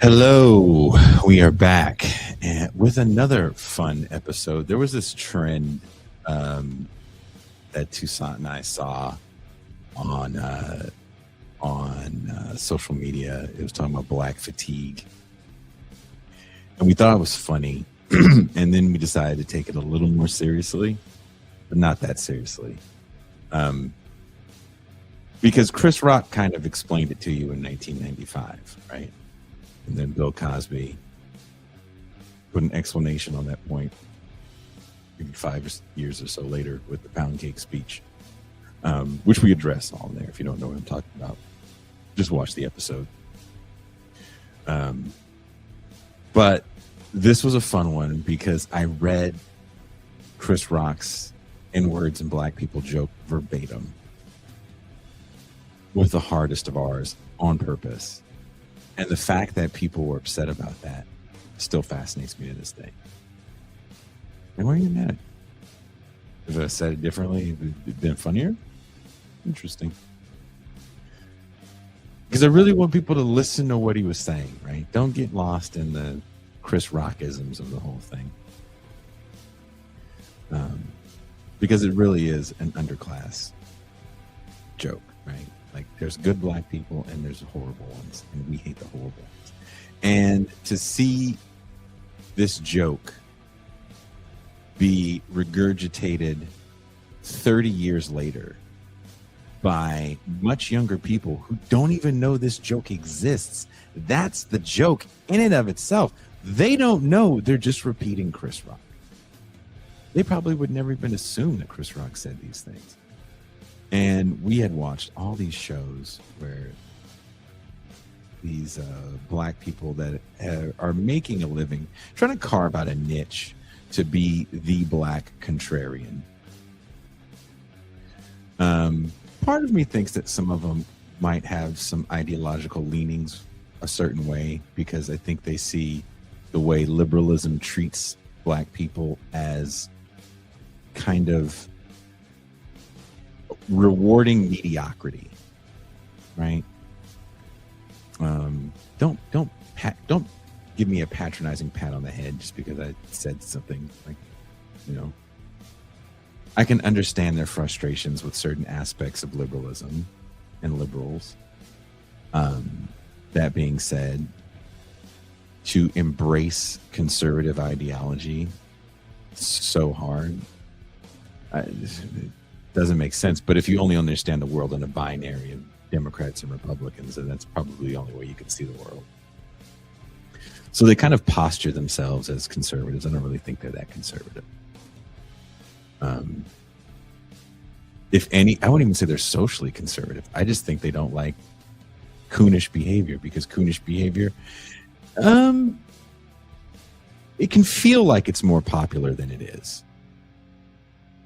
Hello, we are back with another fun episode. There was this trend um, that Toussaint and I saw on social media. It was talking about black fatigue, and we thought it was funny. And then we decided to take it a little more seriously, but not that seriously, um, because Chris Rock kind of explained it to you in 1995, right? And then Bill Cosby put an explanation on that point maybe 5 years or so later with the pound cake speech, which we address all there. If you don't know what I'm talking about, just watch the episode. But this was a fun one because I read Chris Rock's N-words and black people joke verbatim with the hardest of ours on purpose. And the fact that people were upset about that still fascinates me to this day. And why are you mad? If I said it differently, it would have been funnier? Interesting. Because I really want people to listen to what he was saying, right? Don't get lost in the Chris Rockisms of the whole thing. Because it really is an underclass joke, right? Like there's good black people and there's horrible ones, and we hate the horrible ones. And to see this joke be regurgitated 30 years later by much younger people who don't even know this joke exists. That's the joke in and of itself. They don't know, they're just repeating Chris Rock. They probably would never even assume that Chris Rock said these things. And we had watched all these shows where these black people that are making a living, trying to carve out a niche to be the black contrarian. Part of me thinks that some of them might have some ideological leanings a certain way, because I think they see the way liberalism treats black people as kind of rewarding mediocrity, right? Don't give me a patronizing pat on the head just because I said something. Like, you know, I can understand their frustrations with certain aspects of liberalism and liberals. That being said, to embrace conservative ideology so hard, it doesn't make sense. But if you only understand the world in a binary of Democrats and Republicans, then that's probably the only way you can see the world. So they kind of posture themselves as conservatives. I don't really think they're that conservative. If any, I wouldn't even say they're socially conservative. I just think they don't like coonish behavior, because coonish behavior, it can feel like it's more popular than it is,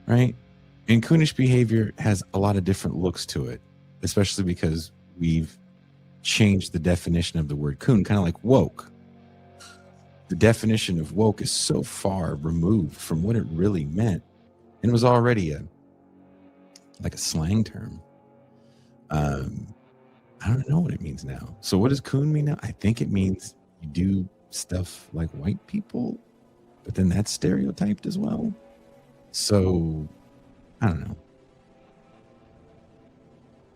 right? And coonish behavior has a lot of different looks to it, especially because we've changed the definition of the word coon, kind of like woke. The definition of woke is so far removed from what it really meant, and it was already like a slang term. I don't know what it means now. So what does coon mean now? I think it means you do stuff like white people, but then that's stereotyped as well. So I don't know.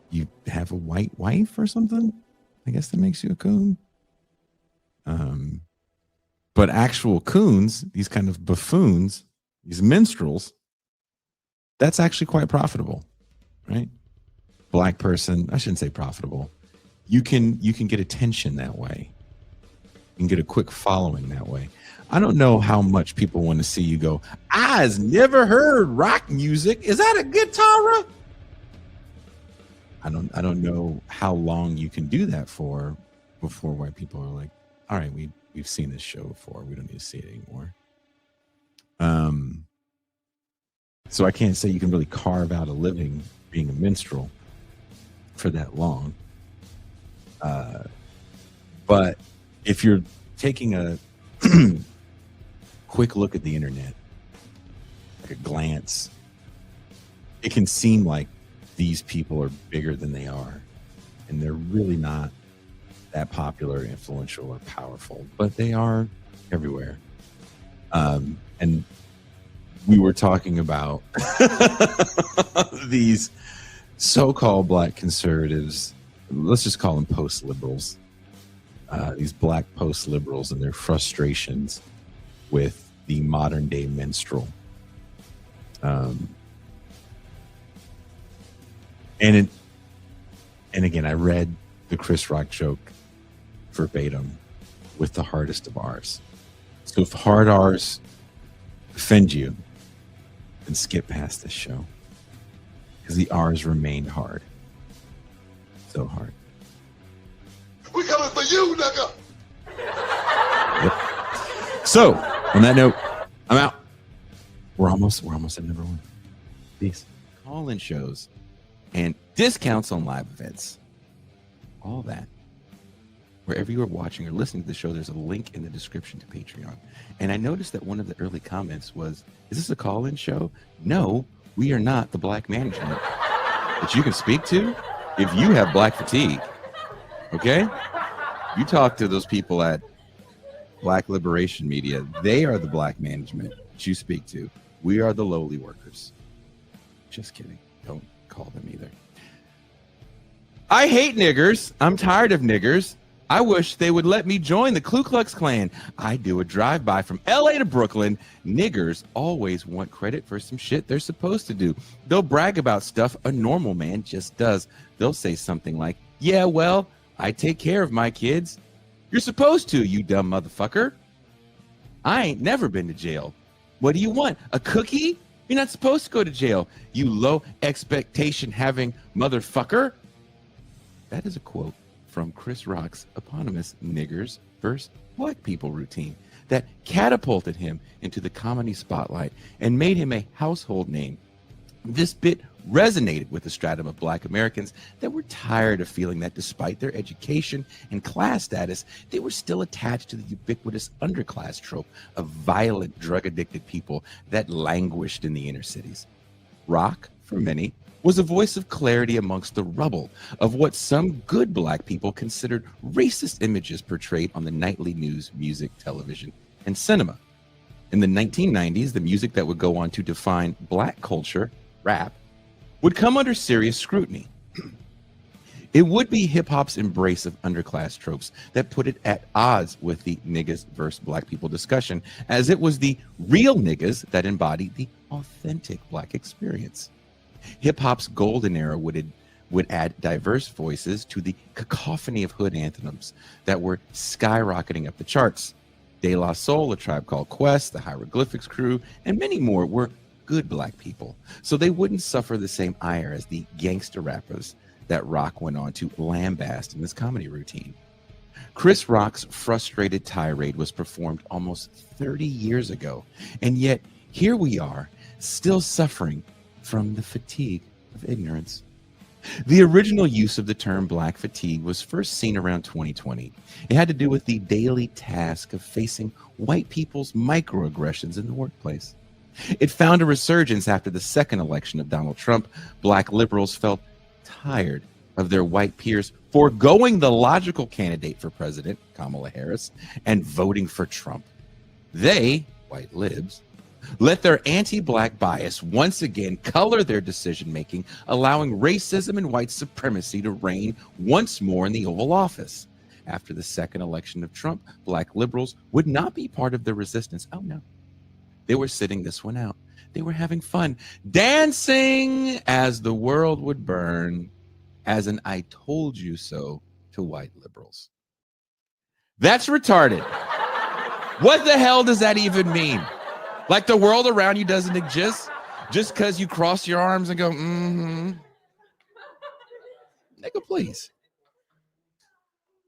You have a white wife or something? I guess that makes you a coon. But actual coons, these kind of buffoons, these minstrels, that's actually quite profitable, right? Black person, I shouldn't say profitable. You can get attention that way. You can get a quick following that way. I don't know how much people want to see you go, I's never heard rock music. Is that a guitar? I don't know how long you can do that for before white people are like, all right, we've seen this show before. We don't need to see it anymore. So I can't say you can really carve out a living being a minstrel for that long. But if you're taking a quick look at the internet, like a glance, it can seem like these people are bigger than they are, and they're really not that popular, influential, or powerful, but they are everywhere. And we were talking about these so-called black conservatives, let's just call them post-liberals, these black post-liberals and their frustrations with the modern day minstrel. And again, I read the Chris Rock joke verbatim with the hardest of R's. So if hard R's offend you, then skip past this show, because the R's remained hard. So hard. We coming for you, nigga. Yep. So on that note, I'm out. We're almost at number one. Peace. Call-in shows and discounts on live events. All that. Wherever you are watching or listening to the show, there's a link in the description to Patreon. And I noticed that one of the early comments was, is this a call-in show? No, we are not the black management that you can speak to if you have black fatigue. Okay? You talk to those people at Black Liberation Media. They are the black management that you speak to. We are the lowly workers. Just kidding. Don't call them either. I hate niggers. I'm tired of niggers. I wish they would let me join the Ku Klux Klan. I do a drive-by from LA to Brooklyn. Niggers always want credit for some shit they're supposed to do. They'll brag about stuff a normal man just does. They'll say something like, yeah, well, I take care of my kids. You're supposed to, you dumb motherfucker. I ain't never been to jail. What do you want? A cookie? You're not supposed to go to jail, you low expectation having motherfucker. That is a quote from Chris Rock's eponymous Niggers vs. Black People routine that catapulted him into the comedy spotlight and made him a household name. This bit resonated with the stratum of black Americans that were tired of feeling that despite their education and class status, they were still attached to the ubiquitous underclass trope of violent, drug-addicted people that languished in the inner cities. Rock, for many, was a voice of clarity amongst the rubble of what some good black people considered racist images portrayed on the nightly news, music, television, and cinema. In the 1990s, the music that would go on to define black culture, rap, would come under serious scrutiny. It would be hip-hop's embrace of underclass tropes that put it at odds with the niggas versus black people discussion, as it was the real niggas that embodied the authentic black experience. Hip-hop's golden era would add diverse voices to the cacophony of hood anthems that were skyrocketing up the charts. De La Soul, A Tribe Called Quest, the Hieroglyphics Crew, and many more were good black people, so they wouldn't suffer the same ire as the gangster rappers that Rock went on to lambast in his comedy routine. Chris Rock's frustrated tirade was performed almost 30 years ago, and yet here we are, still suffering from the fatigue of ignorance. The original use of the term black fatigue was first seen around 2020. It had to do with the daily task of facing white people's microaggressions in the workplace. It found a resurgence after the second election of Donald Trump. Black liberals felt tired of their white peers foregoing the logical candidate for president, Kamala Harris, and voting for Trump. They, white libs, let their anti-black bias once again color their decision-making, allowing racism and white supremacy to reign once more in the Oval Office. After the second election of Trump, black liberals would not be part of the resistance. Oh, no. They were sitting this one out. They were having fun, dancing as the world would burn, as an I told you so to white liberals. That's retarded. What the hell does that even mean? Like the world around you doesn't exist just because you cross your arms and go, mm-hmm. Nigga, please.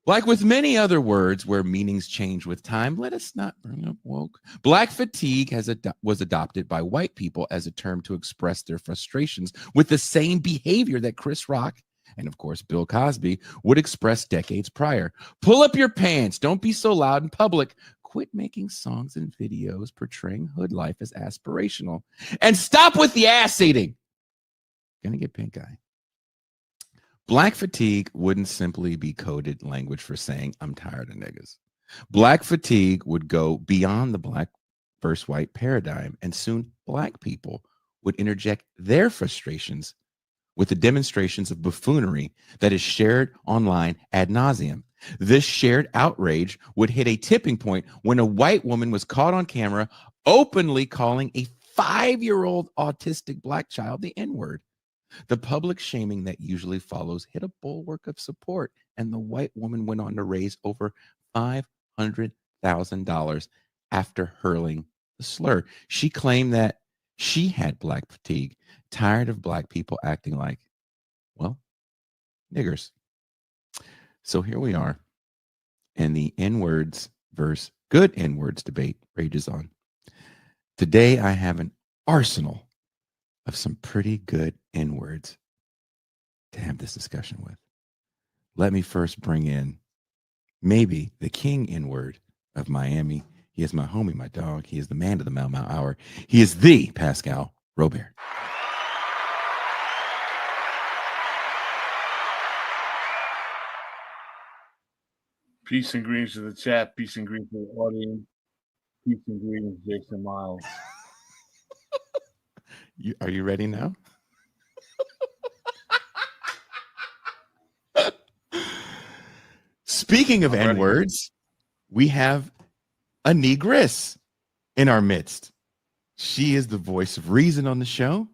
Like with many other words where meanings change with time, let us not bring up woke. Black fatigue was adopted by white people as a term to express their frustrations with the same behavior that Chris Rock and, of course, Bill Cosby would express decades prior. Pull up your pants. Don't be so loud in public. Quit making songs and videos portraying hood life as aspirational. And stop with the ass eating. Gonna get pink eye. Black fatigue wouldn't simply be coded language for saying I'm tired of niggas. Black fatigue would go beyond the black versus white paradigm, and soon black people would interject their frustrations with the demonstrations of buffoonery that is shared online ad nauseum. This shared outrage would hit a tipping point when a white woman was caught on camera openly calling a 5-year-old autistic black child the N-word. The public shaming that usually follows hit a bulwark of support, and the white woman went on to raise over $500,000 after hurling the slur. She claimed that she had black fatigue, tired of black people acting like, well, niggers. So here we are, and the N-words versus good N-words debate rages on. Today, I have an arsenal of some pretty good N-words to have this discussion with. Let me first bring in maybe the king N-word of Miami. He is my homie, my dog. He is the man of the Mau Mau Hour. He is the Pascal Robert. Peace and greetings to the chat. Peace and greetings to the audience. Peace and greetings, Jason Miles. Are you ready now? Speaking of N-words, we have a negress in our midst. She is the voice of reason on the show.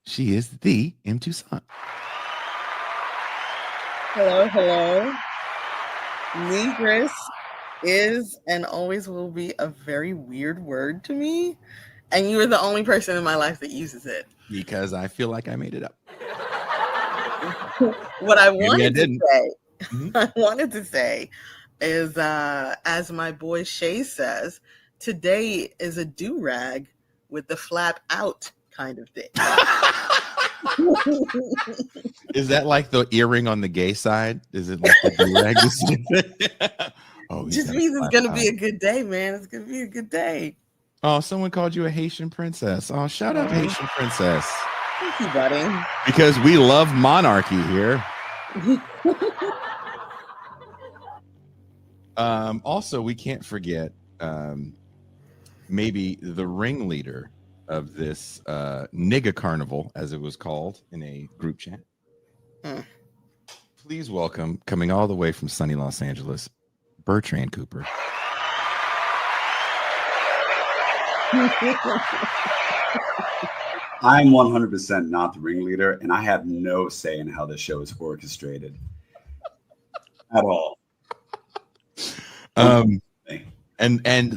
She is the M. Toussaint. Hello, hello. Negress is and always will be a very weird word to me. And you are the only person in my life that uses it. Because I feel like I made it up. What I wanted to say is, as my boy Shay says, today is a do-rag with the flap out kind of thing. Is that like the earring on the gay side? Is it like the do-rag? Oh, just means it's going to be a good day, man. It's going to be a good day. Oh, someone called you a Haitian princess. Oh, shout out Haitian princess. Thank you, buddy. Because we love monarchy here. Also, we can't forget maybe the ringleader of this nigga carnival, as it was called in a group chat. Please welcome, coming all the way from sunny Los Angeles, Bertrand Cooper. I'm 100% not the ringleader, and I have no say in how this show is orchestrated at all. And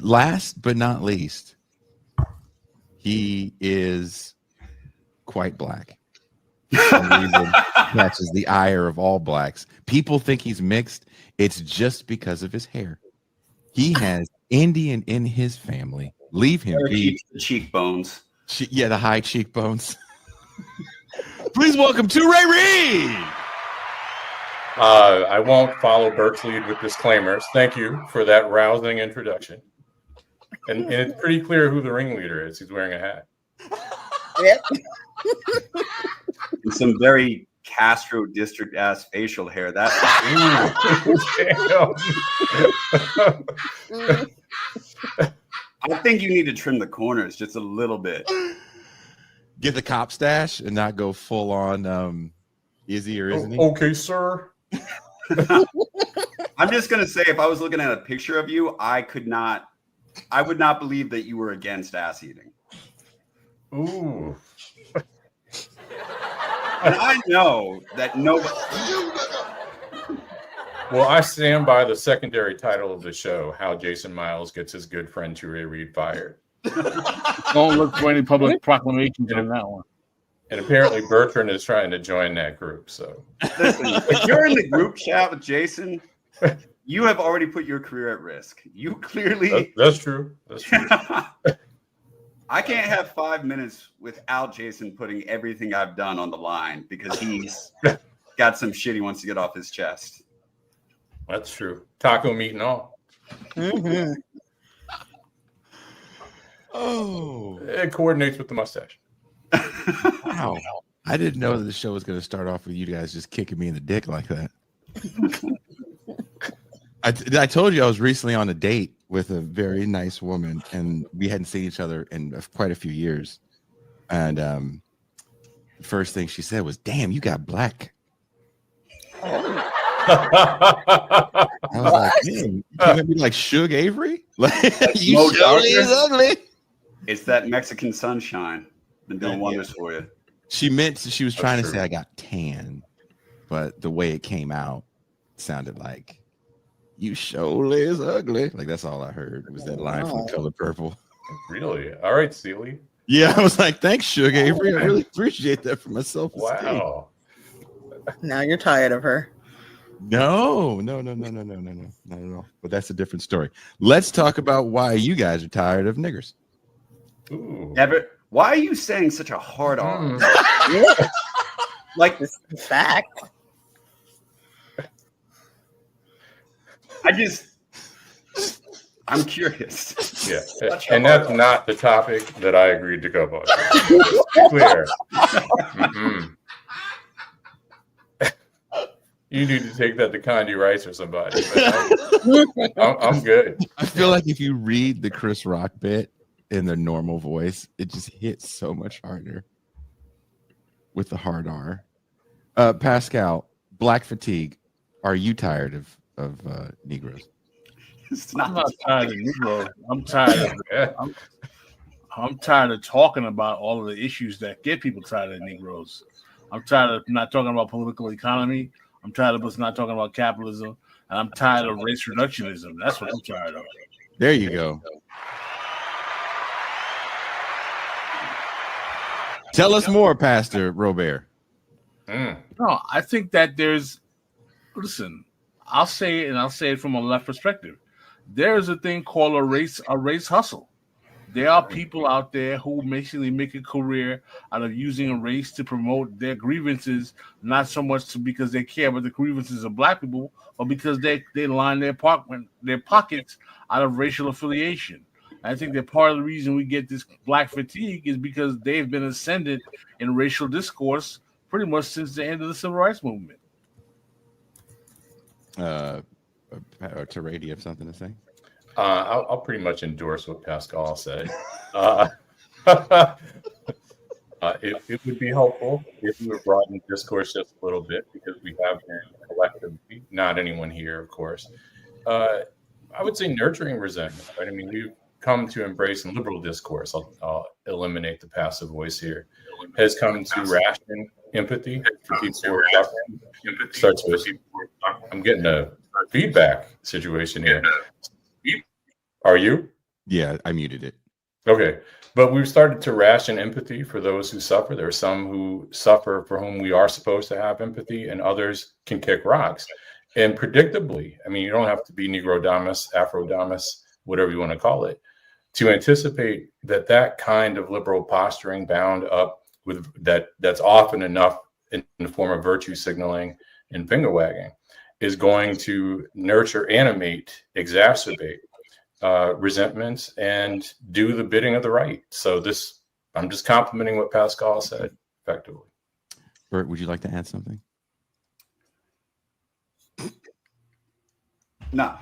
last but not least, he is quite black. For some reason, catches the ire of all blacks. People think he's mixed. It's just because of his hair. He has Indian in his family. Leave him be. The cheekbones. Yeah, the high cheekbones. Please welcome to Ray Reed. I won't follow Bert's lead with disclaimers. Thank you for that rousing introduction. And it's pretty clear who the ringleader is. He's wearing a hat. Yep. And some very Castro district ass facial hair. That. I think you need to trim the corners just a little bit. Get the cop stash and not go full on is he or isn't he? Okay, sir. I'm just gonna say, if I was looking at a picture of you, I would not believe that you were against ass eating. Ooh. And I know that nobody. Well, I stand by the secondary title of the show, How Jason Miles Gets His Good Friend Ray Reed Fired. Don't look for any public proclamations on that one. And apparently Bertrand is trying to join that group. So listen, if you're in the group chat with Jason, you have already put your career at risk. You clearly. That's true. That's true. I can't have 5 minutes without Jason putting everything I've done on the line because he's got some shit he wants to get off his chest. That's true. Taco meat and all. Mm-hmm. Oh, It coordinates with the mustache. Wow. I didn't know that the show was going to start off with you guys just kicking me in the dick like that. I told you I was recently on a date with a very nice woman, and we hadn't seen each other in quite a few years. And the first thing she said was, "Damn, you got black." I was like, "Damn, you can't be like Suge Avery? Like you Mo surely is Darker? ugly." It's that Mexican sunshine. Been doing wonders for you. She was trying to true. say I got tan, but the way it came out sounded like you surely is ugly. Like that's all I heard. It was that line from Color Purple. Really? All right, Seeley. Yeah, I was like, thanks, Suge Avery. I really appreciate that for myself. Wow. Now you're tired of her. No, not at all. But that's a different story. Let's talk about why you guys are tired of niggers. Ooh. Never. Why are you saying such a hard R? Yeah, Like this is a fact. I'm curious. Yeah, Such a and hard that's R. not the topic that I agreed to go on. Just be clear. Mm-mm. You need to take that to Condi Rice or somebody. But I'm good. I feel like if you read the Chris Rock bit in the normal voice, it just hits so much harder with the hard R. Pascal, black fatigue. Are you tired of Negroes? It's I'm not. not tired of Negroes. I'm tired of I'm tired of talking about all of the issues that get people tired of Negroes. I'm tired of not talking about political economy. I'm tired of us not talking about capitalism. And I'm tired of race reductionism. That's what I'm tired of. There you go. Tell us more, Pastor Robert. Mm. No, I think that listen, I'll say it and I'll say it from a left perspective. There's a thing called a race hustle. There are people out there who basically make a career out of using a race to promote their grievances, not so much because they care about the grievances of black people, but because they line their pockets out of racial affiliation. I think that part of the reason we get this black fatigue is because they've been ascended in racial discourse pretty much since the end of the civil rights movement. Teray, do you have something to say? I'll pretty much endorse what Pascal said. It would be helpful if we would broaden discourse just a little bit, because we have been collectively, not anyone here, of course. I would say nurturing resentment. Right? I mean, we've come to embrace in liberal discourse. I'll eliminate the passive voice here. Has come to ration empathy for people who are suffering. Starts with, I'm getting a feedback situation here. Are you? Yeah, I muted it. Okay. But we've started to ration empathy for those who suffer. There are some who suffer for whom we are supposed to have empathy, and others can kick rocks. And predictably, I mean, you don't have to be Negrodamus, Afrodamus, whatever you want to call it, to anticipate that kind of liberal posturing bound up with that's often enough in the form of virtue signaling and finger wagging is going to nurture, animate, exacerbate resentments and do the bidding of the right. So I'm just complimenting what Pascal said effectively. Bert, would you like to add something? No.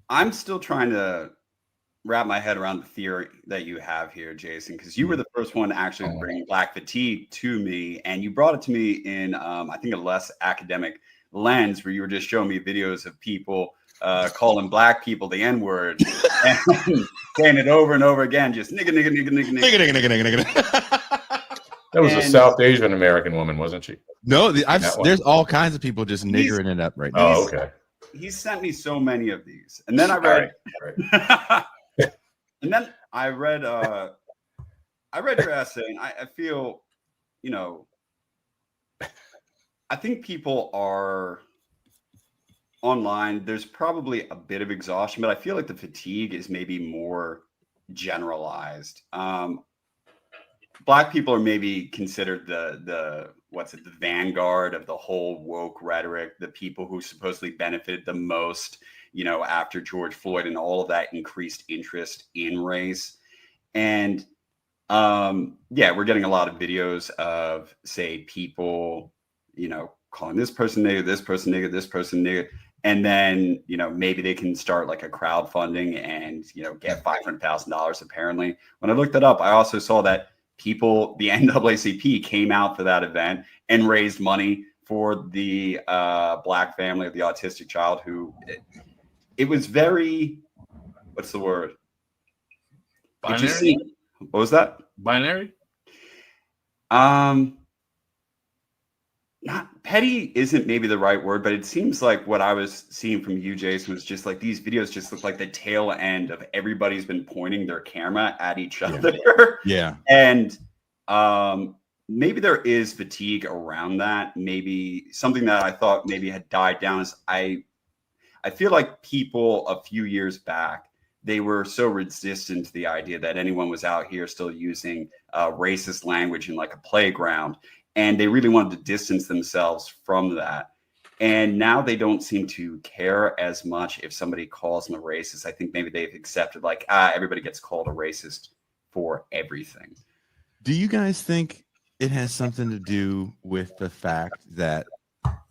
I'm still trying to wrap my head around the theory that you have here, Jason, because you were the first one to actually bring black fatigue to me, and you brought it to me in, I think, a less academic lens, where you were just showing me videos of people calling black people the N-word and saying it over and over again, just nigga. That was a South Asian American woman, wasn't she? No, there's all kinds of people just niggering it up right now. Oh, okay. He sent me so many of these, and then I read, and then I read your essay, and I feel, I think people are online. There's probably a bit of exhaustion, but I feel like the fatigue is maybe more generalized. Black people are maybe considered the vanguard of the whole woke rhetoric, the people who supposedly benefited the most, after George Floyd and all of that increased interest in race. And yeah, we're getting a lot of videos of, say, people, you know, calling this person nigga, this person nigga, this person nigga. And then, you know, maybe they can start like a crowdfunding and, you know, get $500,000 apparently. When I looked it up, I also saw that people, the NAACP came out for that event and raised money for the Black family of the autistic child who, it was very, what's the word? It just Binary? seemed, what was that? Binary? Not petty isn't maybe the right word, but it seems like what I was seeing from you, Jason, was just like these videos just look like the tail end of everybody's been pointing their camera at each other. Yeah. And maybe there is fatigue around that. Maybe something that I thought maybe had died down is I feel like people a few years back, they were so resistant to the idea that anyone was out here still using racist language in like a playground. And they really wanted to distance themselves from that. And now they don't seem to care as much if somebody calls them a racist. I think maybe they've accepted like, everybody gets called a racist for everything. Do you guys think it has something to do with the fact that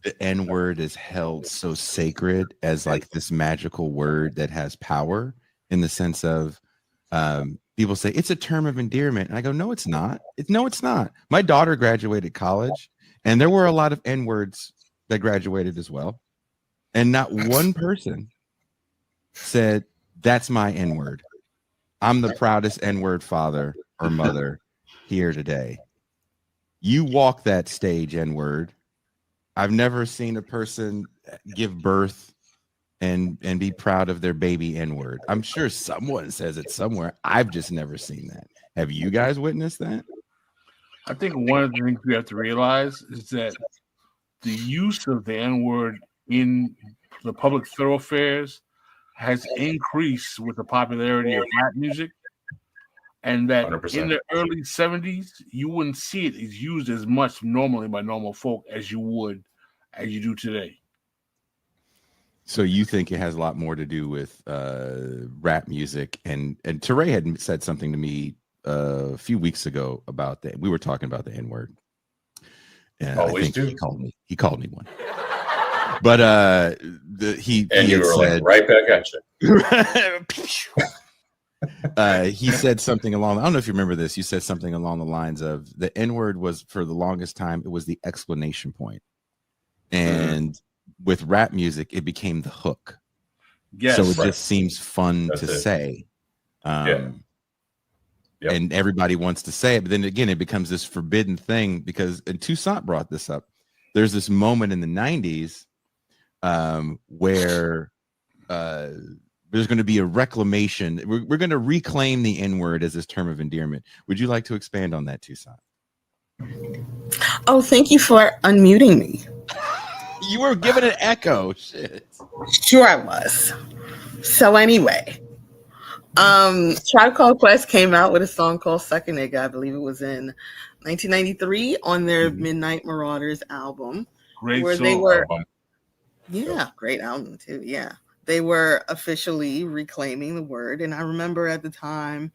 the N-word is held so sacred as like this magical word that has power, in the sense of people say it's a term of endearment, and I go, no, it's not. No, it's not. My daughter graduated college, and there were a lot of N-words that graduated as well, and not one person said that's my N-word. I'm the proudest N-word father or mother here today. You walk that stage, N-word. I've never seen a person give birth and be proud of their baby N-word. I'm sure someone says it somewhere. I've just never seen that. Have you guys witnessed that? I think one of the things we have to realize is that the use of the N-word in the public thoroughfares has increased with the popularity of rap music, and that 100%. in the early 70s, you wouldn't see it is used as much normally by normal folk as you do today. So you think it has a lot more to do with rap music, and Teray had said something to me a few weeks ago about that. We were talking about the N-word. And Always I think do. He called me one. But he you were said, like right back at you. He said something along, I don't know if you remember this. You said something along the lines of the N-word was, for the longest time, it was the explanation point. And with rap music, it became the hook. Yes, so it just seems fun to say. Yep. And everybody wants to say it. But then again, it becomes this forbidden thing because, and Toussaint brought this up, there's this moment in the 90s where there's going to be a reclamation. We're going to reclaim the N-word as this term of endearment. Would you like to expand on that, Toussaint? Oh, thank you for unmuting me. You were giving an echo. Shit. Sure I was. So anyway, Tribe Called Quest came out with a song called Suck a Nigga. I believe it was in 1993 on their Midnight Marauders album. Great where song. They were, great album too. Yeah. They were officially reclaiming the word. And I remember at the time,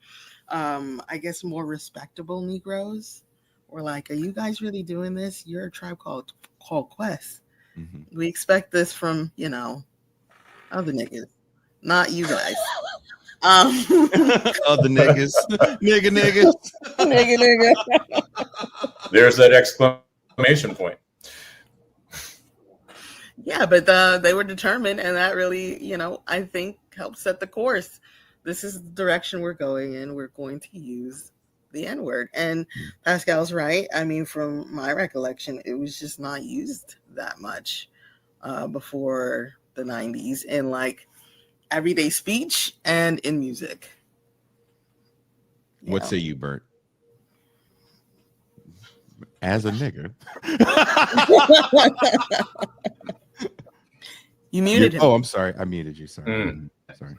I guess more respectable Negroes were like, are you guys really doing this? You're a Tribe Called Quest. Mm-hmm. We expect this from, other niggas, not you guys. Other niggas. nigga. There's that exclamation point. Yeah, but they were determined, and that really, I think helped set the course. This is the direction we're going in. We're going to use the N-word. And Pascal's right. I mean, from my recollection, it was just not used that much before the 90s in like everyday speech and in music. What say you, Bert? As a nigger. You muted him. Oh, I'm sorry. I muted you. Sorry. Sorry.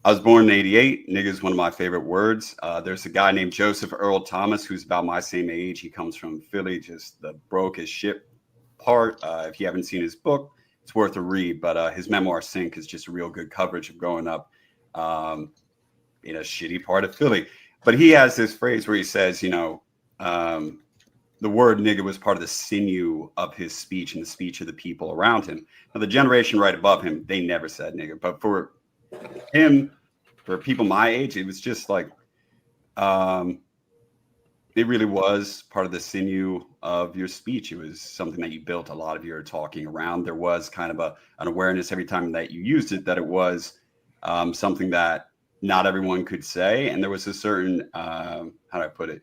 I was born in 88. Nigga is one of my favorite words. There's a guy named Joseph Earl Thomas who's about my same age. He comes from Philly, just the broke as shit part. If you haven't seen his book, it's worth a read. But his memoir, Sink, is just a real good coverage of growing up in a shitty part of Philly. But he has this phrase where he says, you know, the word nigga was part of the sinew of his speech and the speech of the people around him. Now, the generation right above him, they never said nigga. But for him, for people my age, it was just like, it really was part of the sinew of your speech. It was something that you built a lot of your talking around. There was kind of an awareness every time that you used it that it was something that not everyone could say. And there was a certain, how do I put it?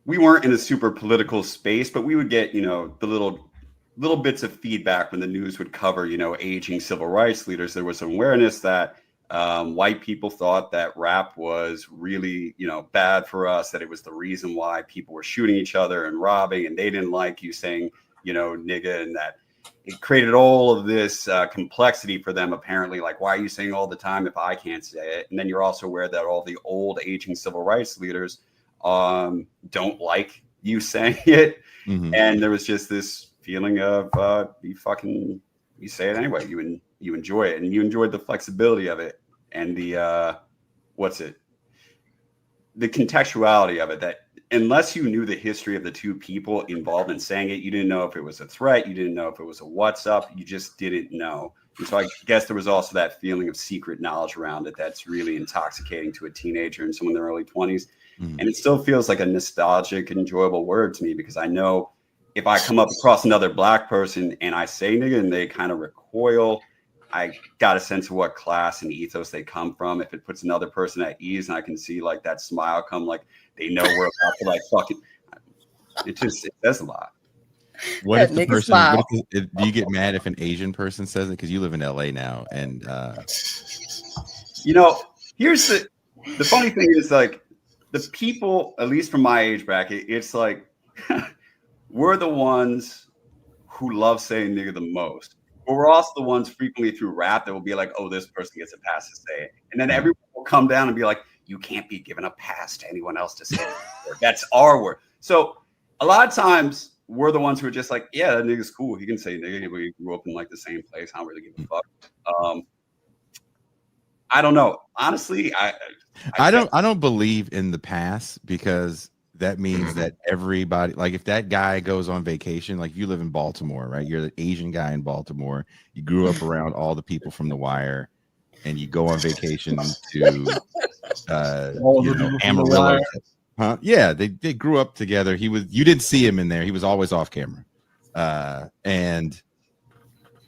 We weren't in a super political space, but we would get, you know, the little bits of feedback when the news would cover, you know, aging civil rights leaders. There was an awareness that white people thought that rap was really, you know, bad for us, that it was the reason why people were shooting each other and robbing, and they didn't like you saying, you know, nigga, and that it created all of this complexity for them, apparently. Like, why are you saying all the time if I can't say it? And then you're also aware that all the old aging civil rights leaders don't like you saying it. Mm-hmm. And there was just this feeling of you say it anyway. You enjoy it, and you enjoyed the flexibility of it and the the contextuality of it, that unless you knew the history of the two people involved in saying it, you didn't know if it was a threat, you didn't know if it was a what's up, you just didn't know. And so I guess there was also that feeling of secret knowledge around it that's really intoxicating to a teenager and someone in their early 20s. Mm-hmm. And it still feels like a nostalgic, enjoyable word to me, because I know if I come up across another Black person and I say nigga and they kind of recoil, I got a sense of what class and ethos they come from. If it puts another person at ease and I can see like that smile come, like they know we're about to like fucking, it says a lot. What if the person, do you get mad if an Asian person says it? Because you live in LA now. And, you know, here's the funny thing is, like, the people, at least from my age bracket, it's like, we're the ones who love saying nigga the most. But we're also the ones frequently through rap that will be like, oh, this person gets a pass to say it. And then everyone will come down and be like, you can't be given a pass to anyone else to say it. That's our word. So a lot of times we're the ones who are just like, yeah, that nigga's cool. He can say nigga. We grew up in like the same place. I don't really give a fuck. I don't know. Honestly, I don't believe in the pass, because that means that everybody, like if that guy goes on vacation, like you live in Baltimore, right? You're the Asian guy in Baltimore. You grew up around all the people from The Wire, and you go on vacation to Amarillo. Huh? Yeah, they grew up together. You didn't see him in there. He was always off camera. And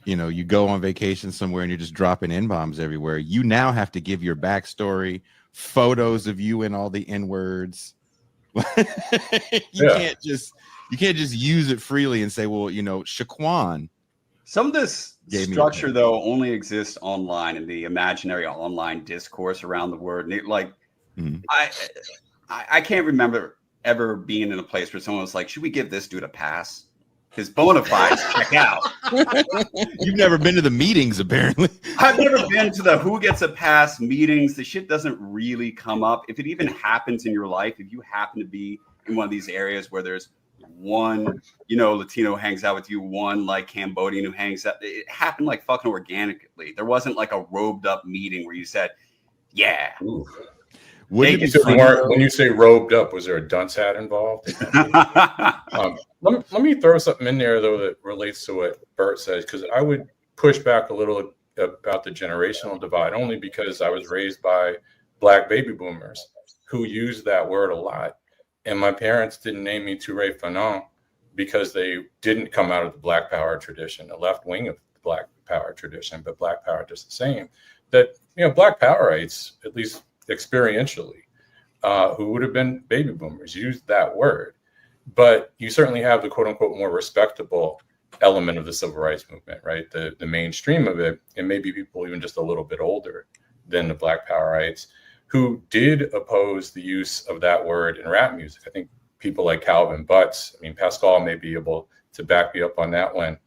you know, you go on vacation somewhere and you're just dropping N-bombs everywhere. You now have to give your backstory, photos of you and all the N-words. You can't just use it freely and say, well, you know, Shaquan. Some of this structure though only exists online, in the imaginary online discourse around the word. Like, I can't remember ever being in a place where someone was like, should we give this dude a pass? His bona fides check out. You've never been to the meetings, apparently. I've never been to the who gets a pass meetings. The shit doesn't really come up. If it even happens in your life, if you happen to be in one of these areas where there's one, you know, Latino hangs out with you, one like Cambodian who hangs out, it happened like fucking organically. There wasn't like a robed up meeting where you said, yeah. Ooh. When you say robed up, was there a dunce hat involved? Let me throw something in there, though, that relates to what Bert says, because I would push back a little about the generational divide, only because I was raised by Black baby boomers who used that word a lot. And my parents didn't name me Touré Fanon because they didn't come out of the Black Power tradition, the left wing of the Black Power tradition, but Black Power just the same. That, you know, Black Powerites, at least experientially, who would have been baby boomers, used that word. But you certainly have the quote unquote more respectable element of the civil rights movement, right? The mainstream of it, and maybe people even just a little bit older than the Black Powerites, who did oppose the use of that word in rap music. I think people like Calvin Butts, I mean, Pascal may be able to back me up on that one,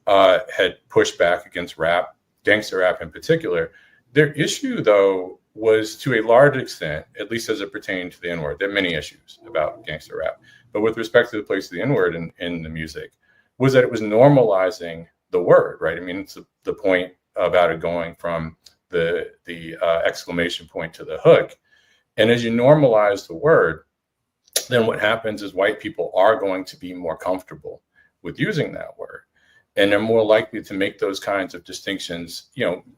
had pushed back against rap, gangster rap in particular. Their issue, though, was to a large extent, at least as it pertained to the N-word. There are many issues about gangster rap, but with respect to the place of the N-word in the music, was that it was normalizing the word, right? I mean, it's the point about it going from the exclamation point to the hook. And as you normalize the word, then what happens is white people are going to be more comfortable with using that word. And they're more likely to make those kinds of distinctions,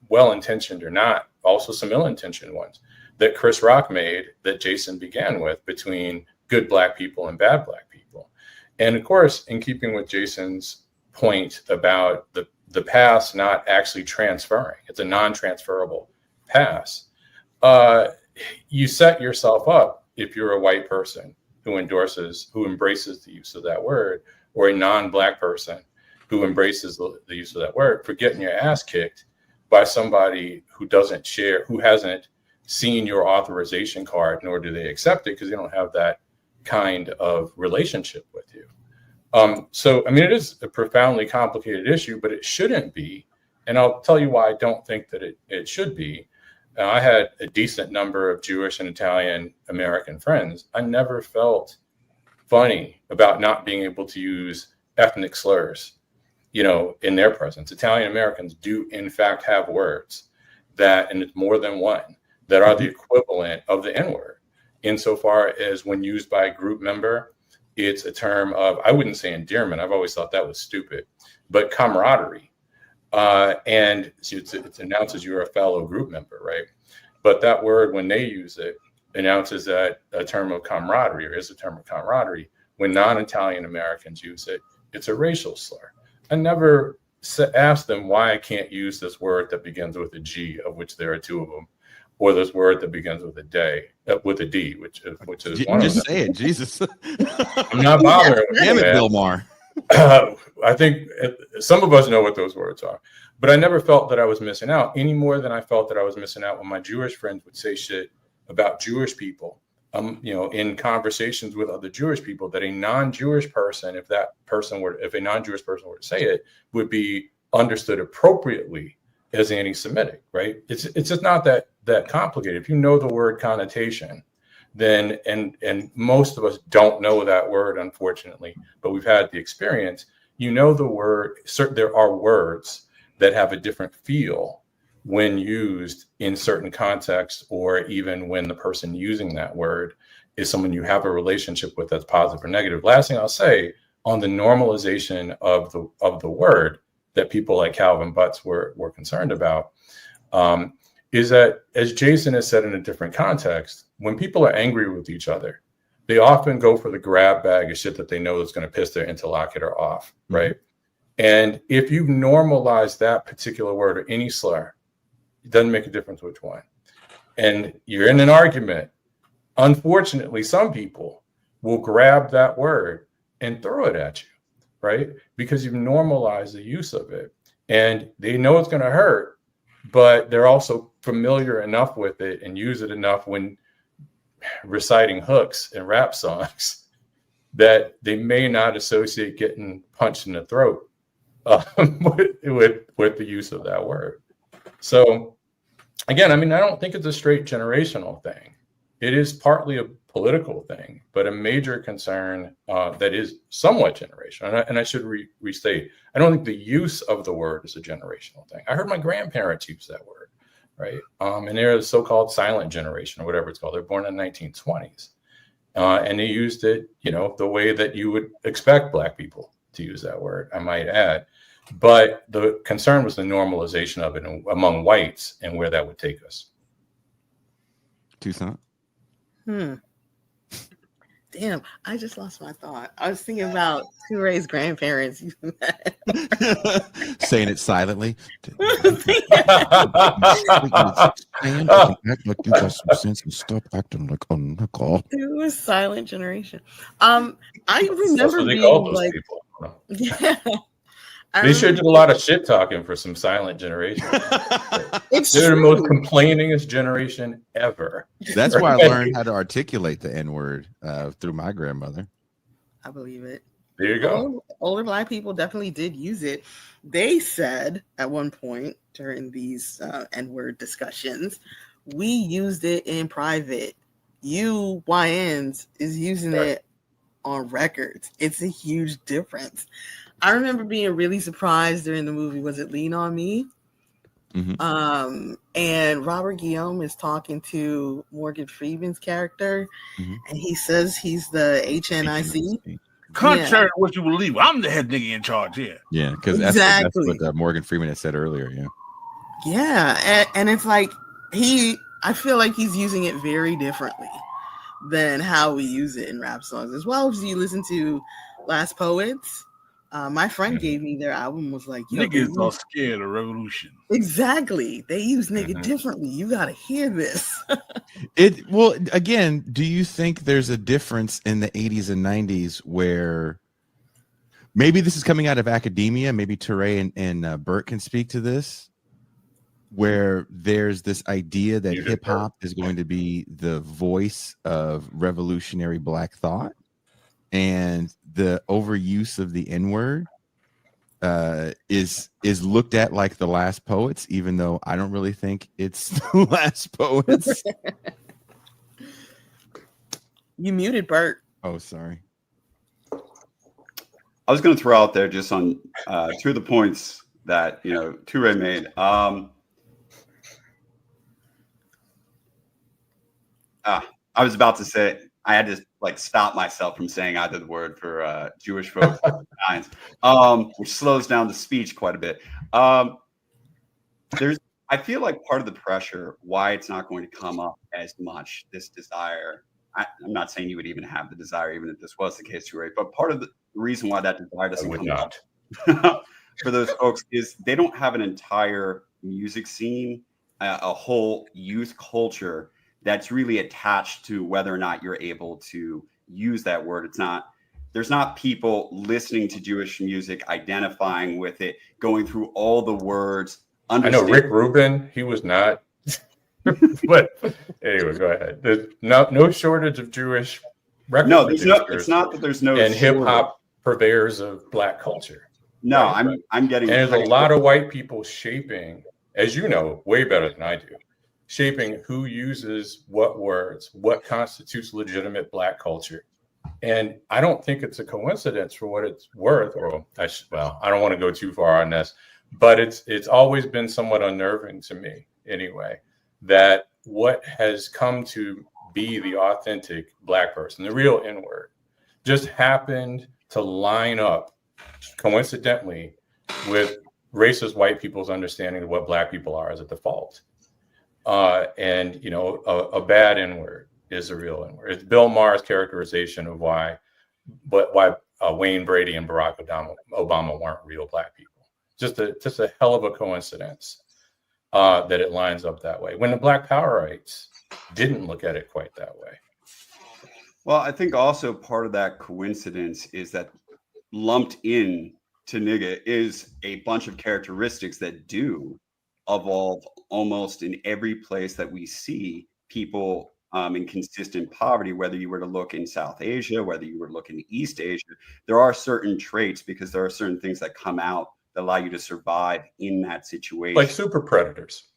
well-intentioned or not, also some ill-intentioned ones that Chris Rock made, that Jason began with, between good Black people and bad Black people. And of course, in keeping with Jason's point about the pass not actually transferring, it's a non-transferable pass. You set yourself up, if you're a white person who embraces the use of that word, or a non-Black person who embraces the use of that word, for getting your ass kicked by somebody who hasn't seen your authorization card, nor do they accept it because they don't have that kind of relationship with you. So, I mean, it is a profoundly complicated issue, but it shouldn't be. And I'll tell you why I don't think that it should be. I had a decent number of Jewish and Italian American friends. I never felt funny about not being able to use ethnic slurs, in their presence. Italian Americans do, in fact, have words that, and it's more than one, that are the equivalent of the N-word, insofar as when used by a group member, it's a term of, I wouldn't say endearment, I've always thought that was stupid, but camaraderie. And it announces you're a fellow group member, right? But that word, when they use it, announces that a term of camaraderie, or is a term of camaraderie. When non-Italian Americans use it, it's a racial slur. I never asked them why I can't use this word that begins with a G, of which there are two of them, or this word that begins with a D, which is one Just of them. Just say it, Jesus. I'm not bothering. Damn it, Bill Maher. I think some of us know what those words are, but I never felt that I was missing out any more than I felt that I was missing out when my Jewish friends would say shit about Jewish people, in conversations with other Jewish people, that a non-Jewish person, if a non-Jewish person were to say it, would be understood appropriately as anti-Semitic, right? It's just not that complicated. If you know the word connotation, then, and most of us don't know that word, unfortunately, but we've had the experience, the word, there are words that have a different feel when used in certain contexts, or even when the person using that word is someone you have a relationship with that's positive or negative. Last thing I'll say on the normalization of the word that people like Calvin Butts were concerned about, is that, as Jason has said in a different context, when people are angry with each other, they often go for the grab bag of shit that they know is going to piss their interlocutor off, right? And if you normalize that particular word or any slur, it doesn't make a difference which one. And you're in an argument. Unfortunately, some people will grab that word and throw it at you, right? Because you've normalized the use of it. And they know it's going to hurt, but they're also familiar enough with it and use it enough when reciting hooks in rap songs that they may not associate getting punched in the throat with the use of that word. So again, I mean, I don't think it's a straight generational thing. It is partly a political thing, but a major concern that is somewhat generational. And I should restate, I don't think the use of the word is a generational thing. I heard my grandparents use that word, right? And they're the so-called silent generation, or whatever it's called. They're born in the 1920s. And they used it, the way that you would expect Black people to use that word, I might add. But the concern was the normalization of it among whites and where that would take us. Toussaint? Damn, I just lost my thought. I was thinking about Touré's grandparents using that. Saying it silently. Act like you got some sense and stop acting like a knuckle. It was silent generation. I remember being like, yeah. They sure did a lot of shit talking for some silent generation. They're the most complainingest generation ever. That's why I learned how to articulate the N-word through my grandmother. I believe it. There you go. Older Black people definitely did use it. They said at one point during these N-word discussions, we used it in private. You YNs is using it on records. It's a huge difference. I remember being really surprised during the movie. Was it Lean on Me? And Robert Guillaume is talking to Morgan Freeman's character, Mhm. and he says he's the HNIC. Contrary to what you believe, I'm the head nigga in charge here. Yeah, because Exactly. that's what Morgan Freeman had said earlier. Yeah. Yeah, and it's like I feel like he's using it very differently than how we use it in rap songs. As well as you listen to Last Poets, my friend gave me their album, was like, yo, Niggas are scared of revolution. exactly. They use nigga differently. You gotta hear this. Well, again, do you think there's a difference in the 80s and 90s where maybe this is coming out of academia? Maybe Teray and Bert can speak to this, where there's this idea that hip hop is going to be the voice of revolutionary Black thought, and the overuse of the N-word is looked at like the Last Poets, even though I don't really think it's the Last Poets. You muted Bert. Oh, sorry. I was going to throw out there just on two of the points that Toure made. I was about to say, I had to stop myself from saying either the word for Jewish folks, which slows down the speech quite a bit. I feel like part of the pressure why it's not going to come up as much, this desire. I'm not saying you would even have the desire, even if this was the case, Toure, but part of the reason why that desire doesn't come up for those folks is they don't have an entire music scene, a whole youth culture that's really attached to whether or not you're able to use that word. There's not people listening to Jewish music, identifying with it, going through all the words. I know Rick Rubin, he was not. But anyway, go ahead. There's no shortage of Jewish record producers. It's not that there's no. And hip hop purveyors of Black culture. No, right? I'm getting. And there's a lot of white people shaping, as you know, way better than I do, shaping who uses what words, what constitutes legitimate Black culture. And I don't think it's a coincidence, for what it's worth, I don't want to go too far on this, but it's always been somewhat unnerving to me anyway, that what has come to be the authentic Black person, the real N-word, just happened to line up coincidentally with racist white people's understanding of what Black people are as a default. And a bad N-word is a real N-word. It's Bill Maher's characterization of why Wayne Brady and Barack Obama weren't real Black people. Just a hell of a coincidence that it lines up that way, when the Black Powerites didn't look at it quite that way. Well, I think also part of that coincidence is that lumped in to nigga is a bunch of characteristics that do evolve almost in every place that we see people in consistent poverty, whether you were to look in South Asia, whether you were to look in East Asia. There are certain traits, because there are certain things that come out that allow you to survive in that situation. Like super predators,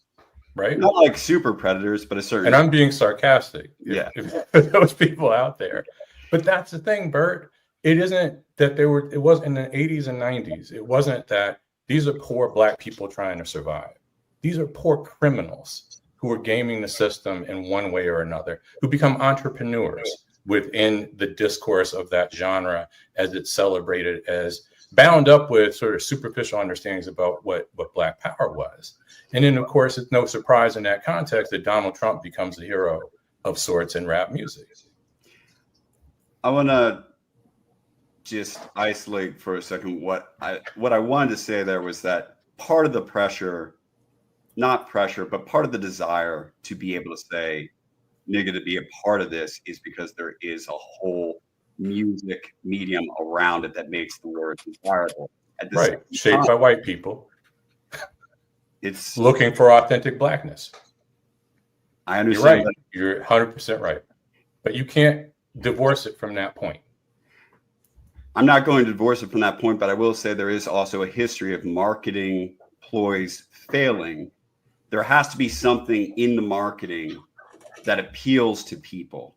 right? Not like super predators, but a certain... And I'm being sarcastic. Yeah. If those people out there. But that's the thing, Bert. It isn't that it was in the 80s and 90s. It wasn't that these are poor Black people trying to survive. These are poor criminals who are gaming the system in one way or another, who become entrepreneurs within the discourse of that genre as it's celebrated, as bound up with sort of superficial understandings about what Black power was. And then, of course, it's no surprise in that context that Donald Trump becomes a hero of sorts in rap music. I want to just isolate for a second what I wanted to say there was that part of the pressure, not pressure, but part of the desire to be able to say nigga to be a part of this is because there is a whole music medium around it that makes the word desirable. Right, shaped by white people. It's looking for authentic Blackness. I understand. You're right. You're 100% right. But you can't divorce it from that point. I'm not going to divorce it from that point, but I will say there is also a history of marketing ploys failing. There has to be something in the marketing that appeals to people.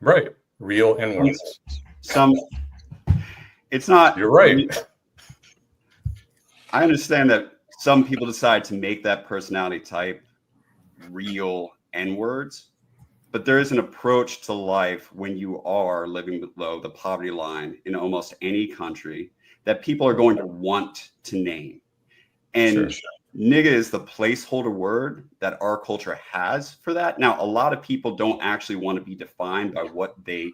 Right. Real N-words. It's not. You're right. I understand that some people decide to make that personality type real N-words. But there is an approach to life when you are living below the poverty line in almost any country that people are going to want to name. And nigga is the placeholder word that our culture has for that. Now, a lot of people don't actually want to be defined by what they,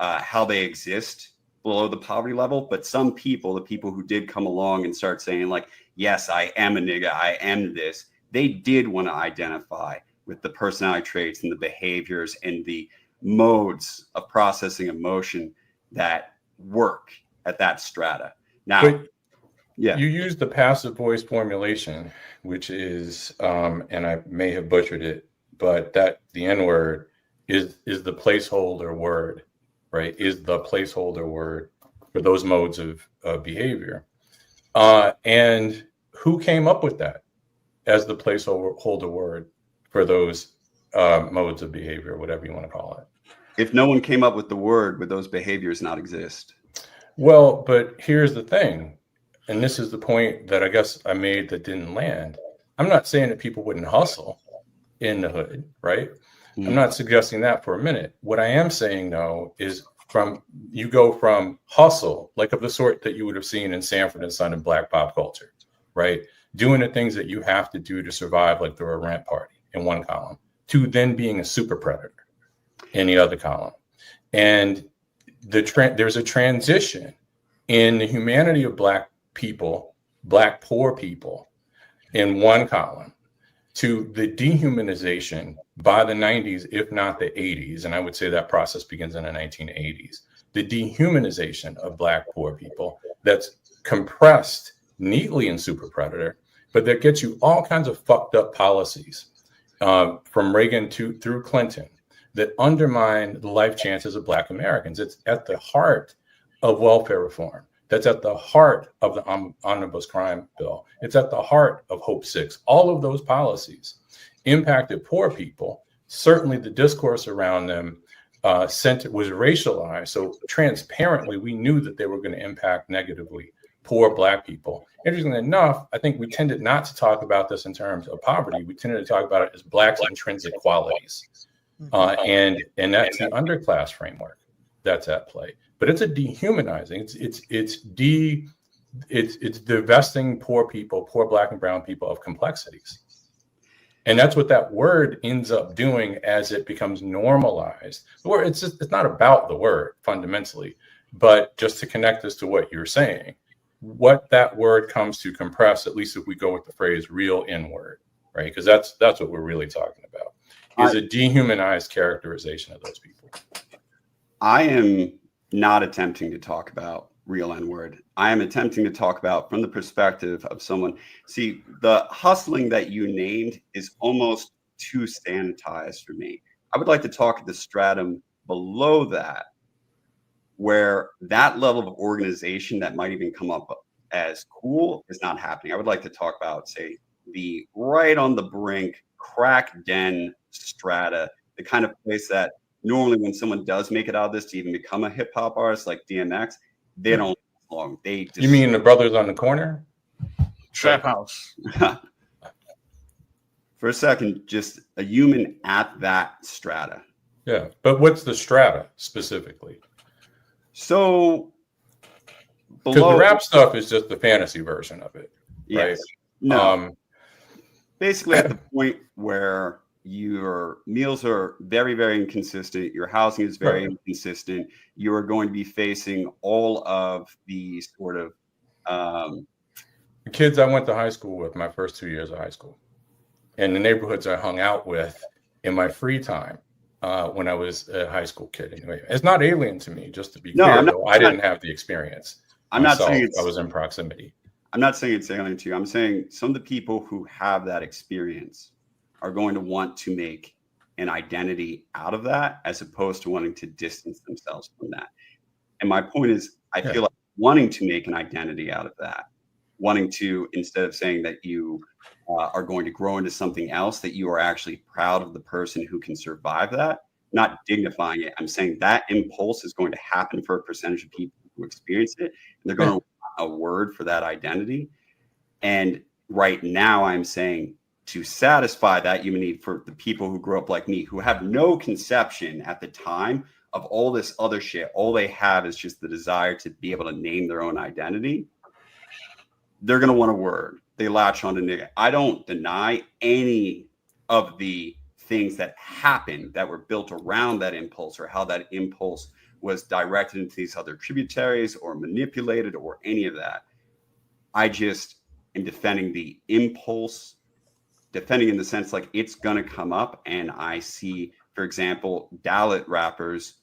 how they exist below the poverty level. But some people, the people who did come along and start saying like, yes, I am a nigga, I am this, they did want to identify with the personality traits and the behaviors and the modes of processing emotion that work at that strata. Now, but yeah, you use the passive voice formulation, which is, and I may have butchered it, but that the N word is the placeholder word, right? Is the placeholder word for those modes of behavior. And who came up with that as the placeholder word for those modes of behavior, whatever you want to call it? If no one came up with the word, would those behaviors not exist? Well, but here's the thing, and this is the point that I guess I made that didn't land. I'm not saying that people wouldn't hustle in the hood, right? I'm not suggesting that for a minute. What I am saying, though, is you go from hustle, like of the sort that you would have seen in Sanford and Son and Black pop culture, right? Doing the things that you have to do to survive, like the rent party in one column, to then being a super predator in the other column. And there's a transition in the humanity of Black people, Black poor people in one column, to the dehumanization by the 90s, if not the 80s. And I would say that process begins in the 1980s. The dehumanization of Black poor people that's compressed neatly in Super Predator, but that gets you all kinds of fucked up policies from Reagan through Clinton that undermine the life chances of Black Americans. It's at the heart of welfare reform. That's at the heart of the omnibus crime bill. It's at the heart of Hope 6. All of those policies impacted poor people. Certainly the discourse around them was racialized. So transparently, we knew that they were going to impact negatively poor Black people. Interestingly enough, I think we tended not to talk about this in terms of poverty. We tended to talk about it as Blacks' intrinsic qualities. And that's the underclass framework that's at play. But it's a dehumanizing. It's divesting poor people, poor Black and brown people, of complexities. And that's what that word ends up doing as it becomes normalized. Or it's not about the word fundamentally, but just to connect this to what you're saying, what that word comes to compress, at least if we go with the phrase real N-word, right? Because that's what we're really talking about, is a dehumanized characterization of those people. I am not attempting to talk about real N-word. I am attempting to talk about from the perspective of someone. See, the hustling that you named is almost too sanitized for me. I would like to talk at the stratum below that, where that level of organization that might even come up as cool is not happening. I would like to talk about, say, the right on the brink, crack den strata, the kind of place that normally when someone does make it out of this to even become a hip hop artist like DMX, they don't long. They just, you mean the brothers on the corner? Trap house. For a second, just a human at that strata. Yeah, but what's the strata specifically? So because the rap stuff is just the fantasy version of it, right? Yes. No. Basically, at the point where your meals are very, very inconsistent, your housing is very inconsistent, you are going to be facing all of the sort of the kids I went to high school with, my first 2 years of high school, and the neighborhoods I hung out with in my free time when I was a high school kid. Anyway, it's not alien to me, just to be clear, though. I didn't have the experience. I'm not saying I was in proximity. I'm not saying it's alien to you. I'm saying some of the people who have that experience are going to want to make an identity out of that as opposed to wanting to distance themselves from that. And my point is, I feel like wanting to make an identity out of that, wanting to, instead of saying that you are going to grow into something else, that you are actually proud of the person who can survive that, not dignifying it. I'm saying that impulse is going to happen for a percentage of people who experience it. And they're going to want a word for that identity. And right now I'm saying to satisfy that human need for the people who grew up like me, who have no conception at the time of all this other shit. All they have is just the desire to be able to name their own identity. They're going to want a word. They latch on to nigga. I don't deny any of the things that happened that were built around that impulse, or how that impulse was directed into these other tributaries or manipulated or any of that. I just am defending the impulse, defending in the sense like it's going to come up. And I see, for example, Dalit rappers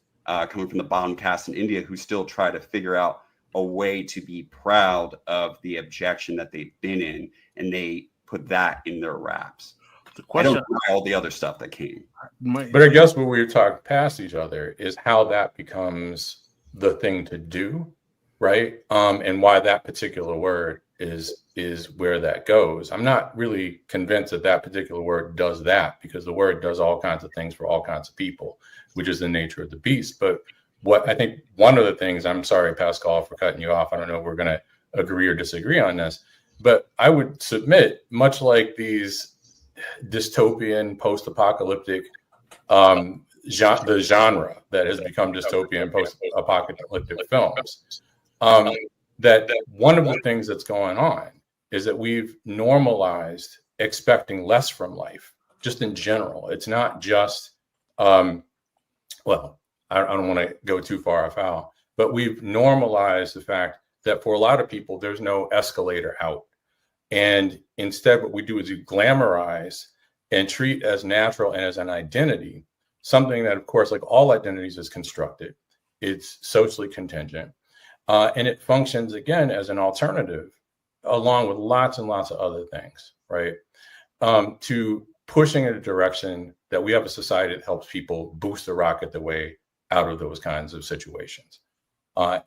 coming from the bottom caste in India who still try to figure out a way to be proud of the objection that they've been in, and they put that in their raps. The question, I don't know all the other stuff that came. But I guess what we were talking past each other is how that becomes the thing to do, right? And why that particular word is where that goes. I'm not really convinced that that particular word does that, because the word does all kinds of things for all kinds of people, which is the nature of the beast. But what I think one of the things, I'm sorry, Pascal, for cutting you off. I don't know if we're going to agree or disagree on this, but I would submit, much like these dystopian, post-apocalyptic, the genre that has become dystopian, post-apocalyptic films, that one of the things that's going on is that we've normalized expecting less from life, just in general. It's not just, well, I don't want to go too far afoul, but we've normalized the fact that for a lot of people, there's no escalator out. And instead, what we do is we glamorize and treat as natural and as an identity, something that, of course, like all identities, is constructed. It's socially contingent. And it functions, again, as an alternative, along with lots and lots of other things, right? To pushing in a direction that we have a society that helps people boost the rocket the way out of those kinds of situations.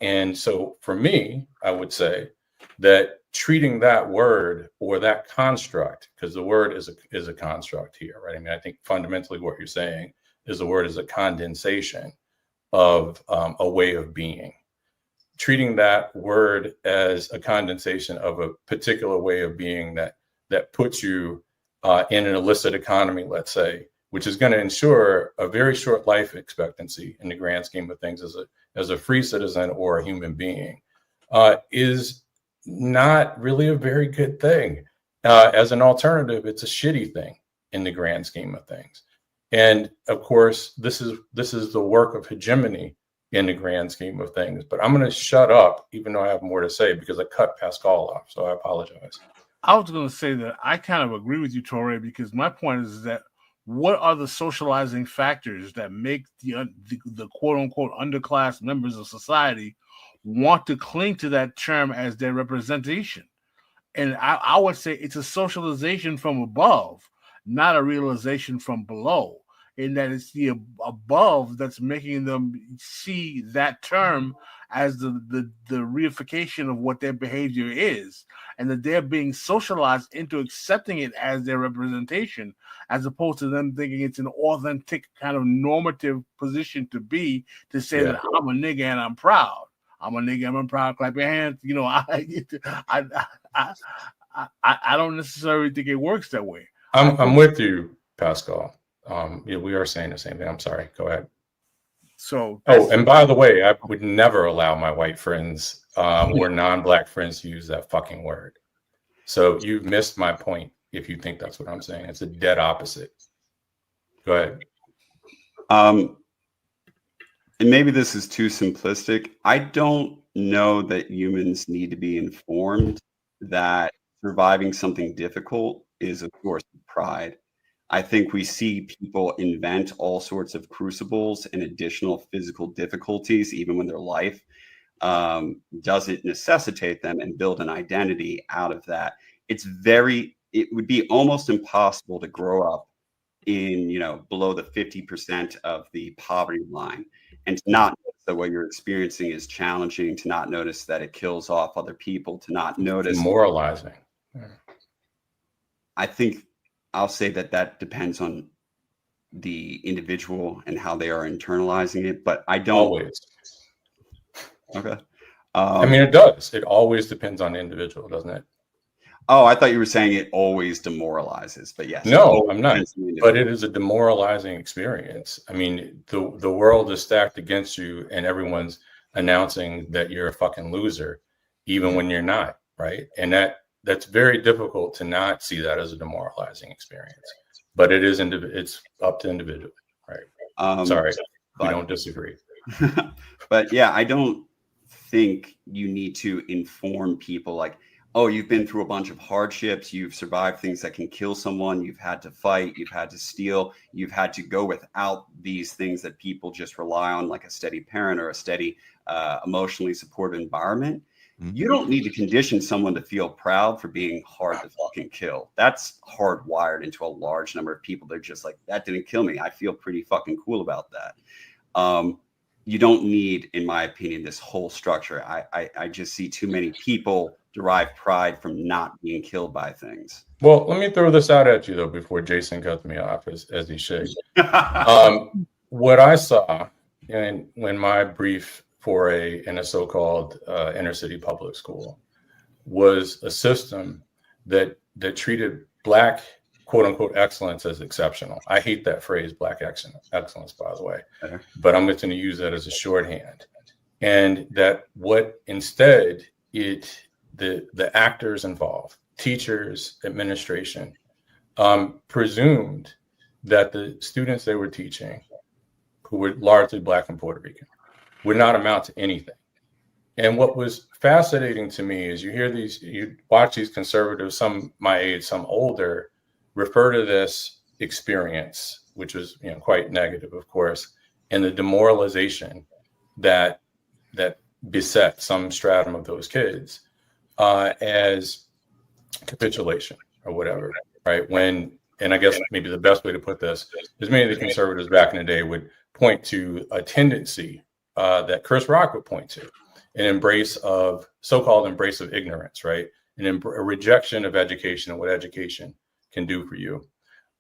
And so for me, I would say that treating that word or that construct, because the word is a construct here, right? I mean, I think fundamentally what you're saying is the word is a condensation of a way of being. Treating that word as a condensation of a particular way of being that puts you in an illicit economy, let's say, which is going to ensure a very short life expectancy in the grand scheme of things as a free citizen or a human being, is not really a very good thing. As an alternative, it's a shitty thing in the grand scheme of things. And of course, this is the work of hegemony in the grand scheme of things. But I'm going to shut up, even though I have more to say, because I cut Pascal off. So I apologize. I was going to say that I kind of agree with you, Torre, because my point is that what are the socializing factors that make the quote unquote underclass members of society want to cling to that term as their representation? And I would say it's a socialization from above, not a realization from below, in that it's the above that's making them see that term as the reification of what their behavior is, and that they're being socialized into accepting it as their representation, as opposed to them thinking it's an authentic kind of normative position to be, to say that I'm a nigga and I'm proud. I'm a nigga and I'm proud. Clap your hands. You know, I don't necessarily think it works that way. I'm with you, Pascal. Yeah, we are saying the same thing. I'm sorry. Go ahead. So, and by the way, I would never allow my white friends or non-black friends to use that fucking word. So you've missed my point if you think that's what I'm saying. It's a dead opposite. Go ahead. And maybe this is too simplistic. I don't know that humans need to be informed that surviving something difficult is a source of pride. I think we see people invent all sorts of crucibles and additional physical difficulties, even when their life doesn't necessitate them, and build an identity out of that. It would be almost impossible to grow up in, below the 50% of the poverty line and to not notice that what you're experiencing is challenging, to not notice that it kills off other people, to not notice demoralizing. I think I'll say that depends on the individual and how they are internalizing it, but I don't always. Okay. I mean, it does. It always depends on the individual, doesn't it? Oh, I thought you were saying it always demoralizes, but yes. No, I'm not. depends on the But individual. it is a demoralizing experience. I mean, the world is stacked against you, and everyone's announcing that you're a fucking loser, even when you're not, right? And that's very difficult to not see that as a demoralizing experience. But it is it's up to individual, right? Sorry, we but- don't disagree. But yeah, I don't think you need to inform people like, oh, you've been through a bunch of hardships, you've survived things that can kill someone, you've had to fight, you've had to steal, you've had to go without these things that people just rely on, like a steady parent or a steady emotionally supportive environment. Mhm. You don't need to condition someone to feel proud for being hard to fucking kill. That's hardwired into a large number of people. They're just like, that didn't kill me. I feel pretty fucking cool about that. You don't need, in my opinion, this whole structure. I just see too many people derive pride from not being killed by things. Well, let me throw this out at you though before Jason cuts me off, as he should. What I saw when my brief foray in a so-called inner city public school was a system that treated Black quote unquote excellence as exceptional. I hate that phrase, Black excellence, by the way, but I'm just going to use that as a shorthand. And that what instead the actors involved, teachers, administration, presumed that the students they were teaching, who were largely Black and Puerto Rican, would not amount to anything. And what was fascinating to me is you watch these conservatives, some my age, some older, refer to this experience, which was quite negative, of course, and the demoralization that beset some stratum of those kids as capitulation or whatever, right? And I guess maybe the best way to put this is many of the conservatives back in the day would point to a tendency that Chris Rock would point to, an so-called embrace of ignorance, right? A rejection of education and what education can do for you,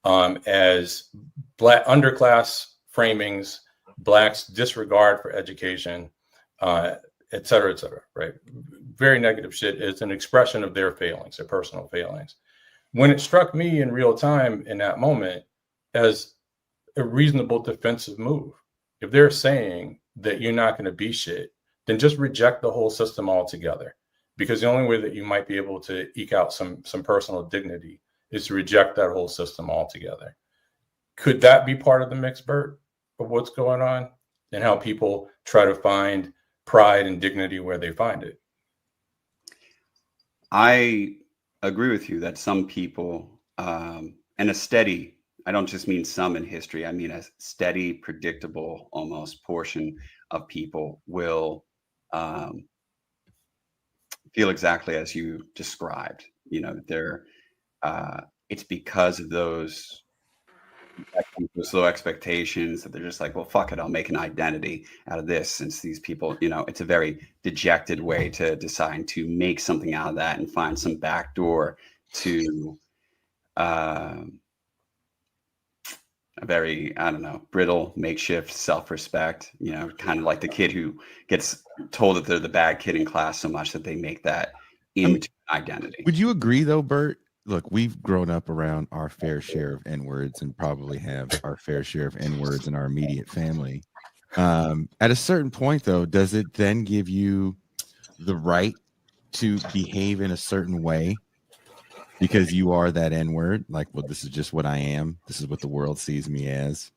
as Black underclass framings, Blacks' disregard for education, et cetera, right? Very negative shit. It's an expression of their failings, their personal failings. When it struck me in real time in that moment as a reasonable defensive move, if they're saying that you're not going to be shit, then just reject the whole system altogether. Because the only way that you might be able to eke out some personal dignity is to reject that whole system altogether. Could that be part of the mix, Bert, of what's going on and how people try to find pride and dignity where they find it? I agree with you that some people, and a steady, I don't just mean some in history, I mean a steady, predictable almost portion of people will feel exactly as you described. It's because of those low expectations that they're just like, well, fuck it, I'll make an identity out of this, since these people, it's a very dejected way to decide to make something out of that and find some backdoor to a very, I don't know, brittle makeshift self-respect, kind of like the kid who gets told that they're the bad kid in class so much that they make that into an identity. Would you agree though, Bert? Look, we've grown up around our fair share of N-words and probably have our fair share of N-words in our immediate family. At a certain point, though, does it then give you the right to behave in a certain way because you are that N-word? Like, well, this is just what I am. This is what the world sees me as.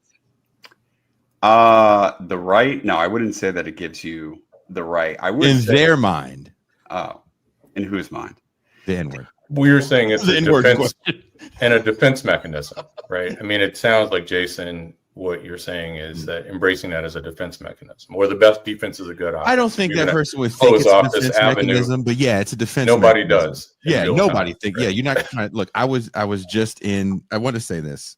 The right? No, I wouldn't say that it gives you the right. I would In say, their mind. Oh, in whose mind? The N-word. We were saying it's The a N-word defense question. and a defense mechanism, right? I mean, it sounds like, Jason, what you're saying is that embracing that as a defense mechanism, or the best defense is a good option. I don't think You're that gonna person would think close it's a off this defense avenue. mechanism, but yeah, it's a defense. Nobody mechanism. does. in Yeah, real nobody time, think. right? Yeah, you're not trying to look. I was just in. I want to say this.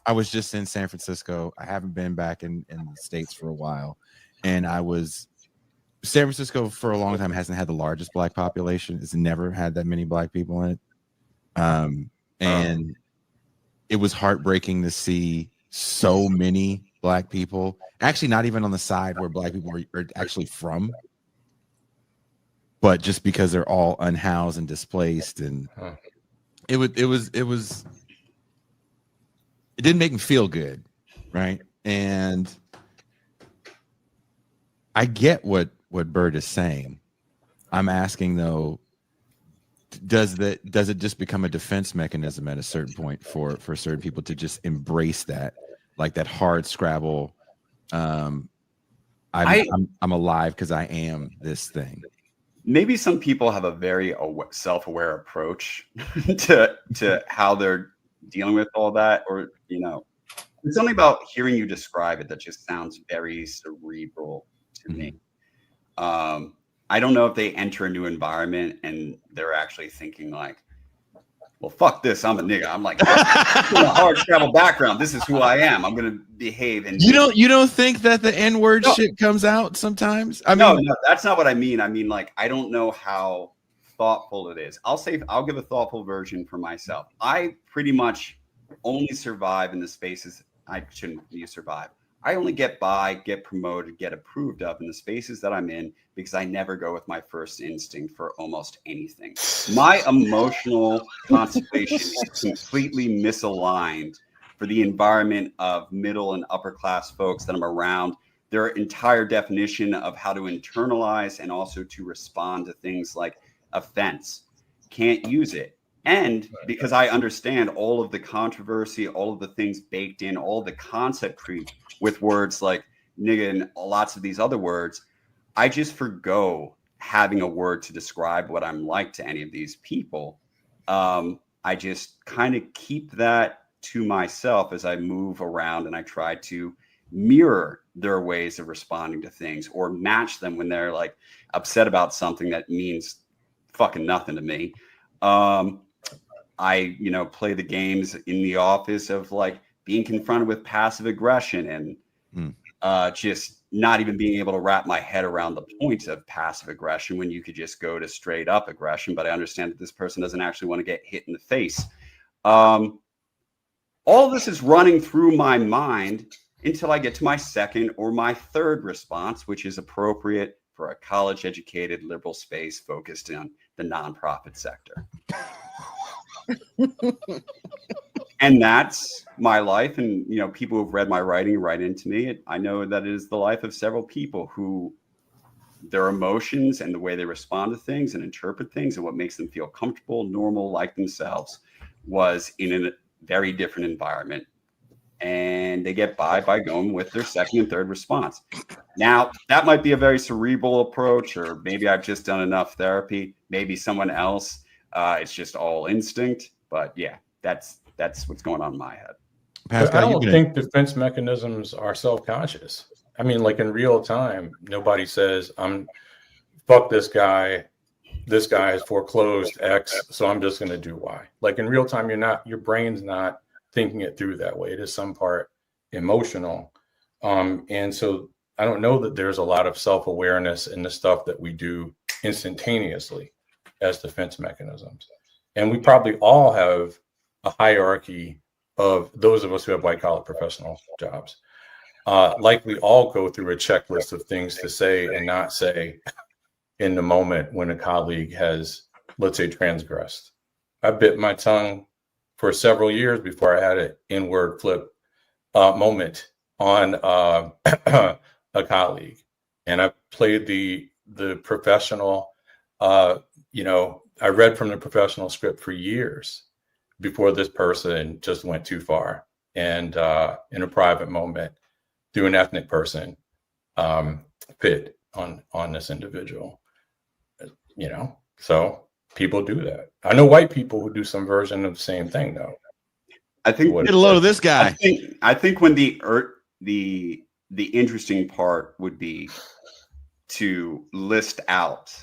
I was just in San Francisco. I haven't been back in the States for a while, and San Francisco for a long time hasn't had the largest Black population. It's never had that many Black people in it. And it was heartbreaking to see so many Black people, actually not even on the side where Black people are actually from, but just because they're all unhoused and displaced and it didn't make me feel good, right? And I get what Bert is saying. I'm asking though, does it just become a defense mechanism at a certain point for certain people to just embrace that, like that hard Scrabble? I'm alive because I am this thing. Maybe some people have a very self-aware approach to how they're dealing with all that, or it's something about hearing you describe it that just sounds very cerebral to me. I don't know if they enter a new environment and they're actually thinking like, well, fuck this, I'm a nigga. I'm like, from a hard travel background. This is who I am. I'm gonna behave. And you don't think that the N-word shit comes out sometimes? No, that's not what I mean. I mean, like, I don't know how thoughtful it is. I'll give a thoughtful version for myself. I pretty much only survive in the spaces I shouldn't survive. I only get by, get promoted, get approved of in the spaces that I'm in because I never go with my first instinct for almost anything. My emotional constellation is completely misaligned for the environment of middle and upper class folks that I'm around. Their entire definition of how to internalize and also to respond to things like offense, can't use it. And because I understand all of the controversy, all of the things baked in, all the concept creep with words like nigga and lots of these other words, I just forgo having a word to describe what I'm like to any of these people. I just kind of keep that to myself as I move around and I try to mirror their ways of responding to things or match them when they're like upset about something that means fucking nothing to me. I, play the games in the office of like being confronted with passive aggression and just not even being able to wrap my head around the point of passive aggression when you could just go to straight up aggression. But I understand that this person doesn't actually want to get hit in the face. All of this is running through my mind until I get to my second or my third response, which is appropriate for a college-educated liberal space focused on the nonprofit sector. And that's my life. And, people who've read my writing write into me. I know that it is the life of several people who their emotions and the way they respond to things and interpret things and what makes them feel comfortable, normal, like themselves was in a very different environment. And they get by going with their second and third response. Now, that might be a very cerebral approach, or maybe I've just done enough therapy. Maybe someone else, it's just all instinct. But yeah, that's what's going on in my head. Pascal, I don't think defense mechanisms are self-conscious. I mean, like in real time, nobody says, fuck this guy. This guy has foreclosed X, so I'm just going to do Y. Like in real time, your brain's not thinking it through that way. It is some part emotional. And so I don't know that there's a lot of self-awareness in the stuff that we do instantaneously as defense mechanisms. And we probably all have a hierarchy of those of us who have white collar professional jobs. Like we all go through a checklist of things to say and not say in the moment when a colleague has, let's say, transgressed. I bit my tongue for several years before I had an inward flip moment on a colleague. And I played the professional, I read from the professional script for years before this person just went too far. And in a private moment, through an ethnic person, fit on this individual, so people do that. I know white people who do some version of the same thing, though. I think get a load of this guy. I think when the interesting part would be to list out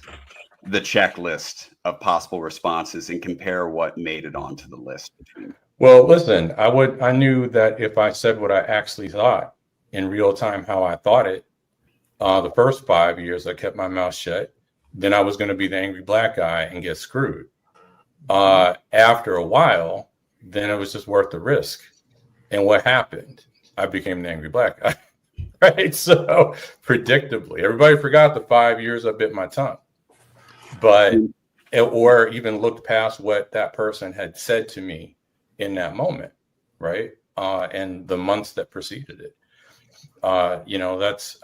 the checklist of possible responses and compare what made it onto the list between. Well, listen, I knew that if I said what I actually thought in real time, how I thought it, the first 5 years I kept my mouth shut. Then I was going to be the angry black guy and get screwed. After a while, then it was just worth the risk. And what happened? I became the angry black guy. Right? So predictably, everybody forgot the 5 years I bit my tongue. But or even looked past what that person had said to me in that moment, right? And the months that preceded it. That's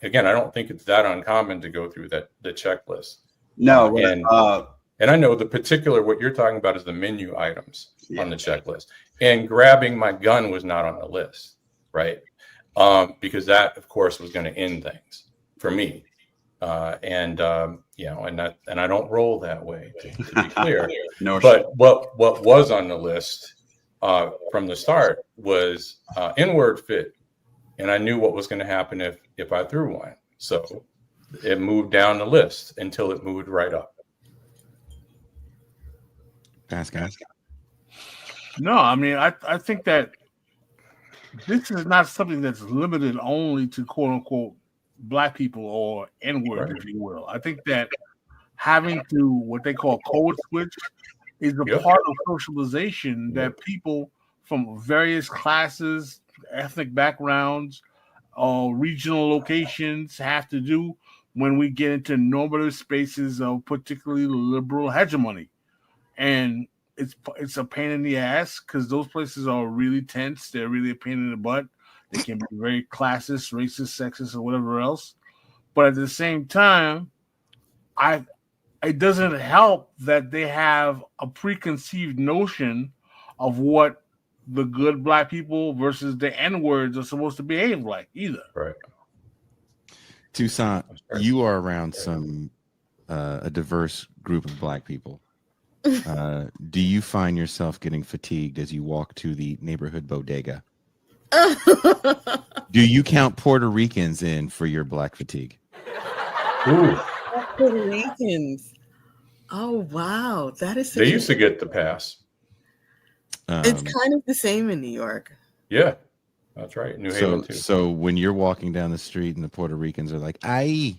again, I don't think it's that uncommon to go through the checklist. No, and I know the particular what you're talking about is the menu items on the checklist. And grabbing my gun was not on the list, right? Because that, of course, was going to end things for me. And I don't roll that way, to be clear. No, but what was on the list from the start was inward fit, and I knew what was going to happen if I threw one. So it moved down the list until it moved right up. Pascal. No, I mean, I think that this is not something that's limited only to quote unquote Black people or N-word, if you will. I think that having to what they call code switch is a part of socialization that people from various classes, ethnic backgrounds, regional locations have to do when we get into normative spaces of particularly liberal hegemony. And it's a pain in the ass because those places are really tense. They're really a pain in the butt. They can be very classist, racist, sexist, or whatever else. But at the same time, it doesn't help that they have a preconceived notion of what the good Black people versus the N-words are supposed to behave like either. Right. Toussaint, you are around a diverse group of Black people. Do you find yourself getting fatigued as you walk to the neighborhood bodega? Do you count Puerto Ricans in for your Black fatigue? Ooh. Puerto Ricans. Oh wow, that is. They used to get the pass. It's kind of the same in New York. Yeah, that's right. New Haven too. So when you're walking down the street and the Puerto Ricans are like, "Ay,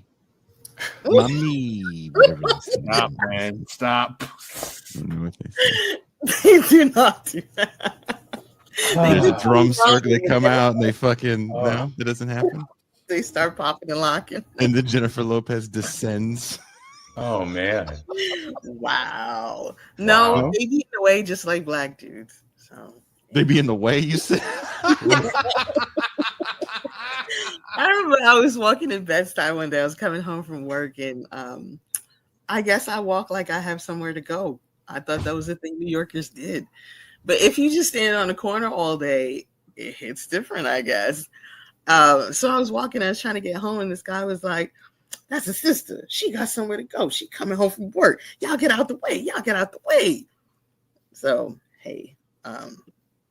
mommy," whatever they say. Stop, man, stop. I don't know what they say. They do not do that. There's a drum circle. They come out and they fucking no, that doesn't happen. They start popping and locking. And then Jennifer Lopez descends. Oh man! Wow. No, they be in the way just like Black dudes. So they be in the way. You said. I remember I was walking in Bed-Stuy one day. I was coming home from work, and I guess I walk like I have somewhere to go. I thought that was the thing New Yorkers did. But if you just stand on the corner all day, it hits different, I guess. So I was walking, I was trying to get home, and this guy was like, "That's a sister. She got somewhere to go. She coming home from work. Y'all get out the way. Y'all get out the way." So, hey,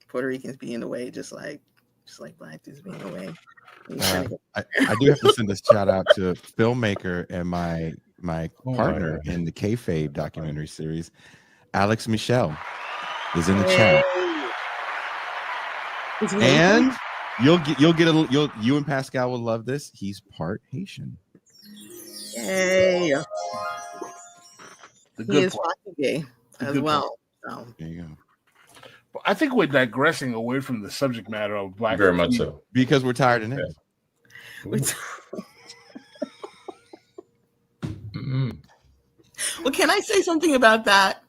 Puerto Ricans be in the way just like Black dudes be in the way. I do have to send a shout out to a filmmaker and my partner in the Kayfabe documentary series, Alex Michel, is in the chat. And you and Pascal will love this. He's part Haitian. Yay! The He good is part. gay as well. So. There you go. But I think we're digressing away from the subject matter of Black. Very much so. Because we're tired of names. Well, can I say something about that?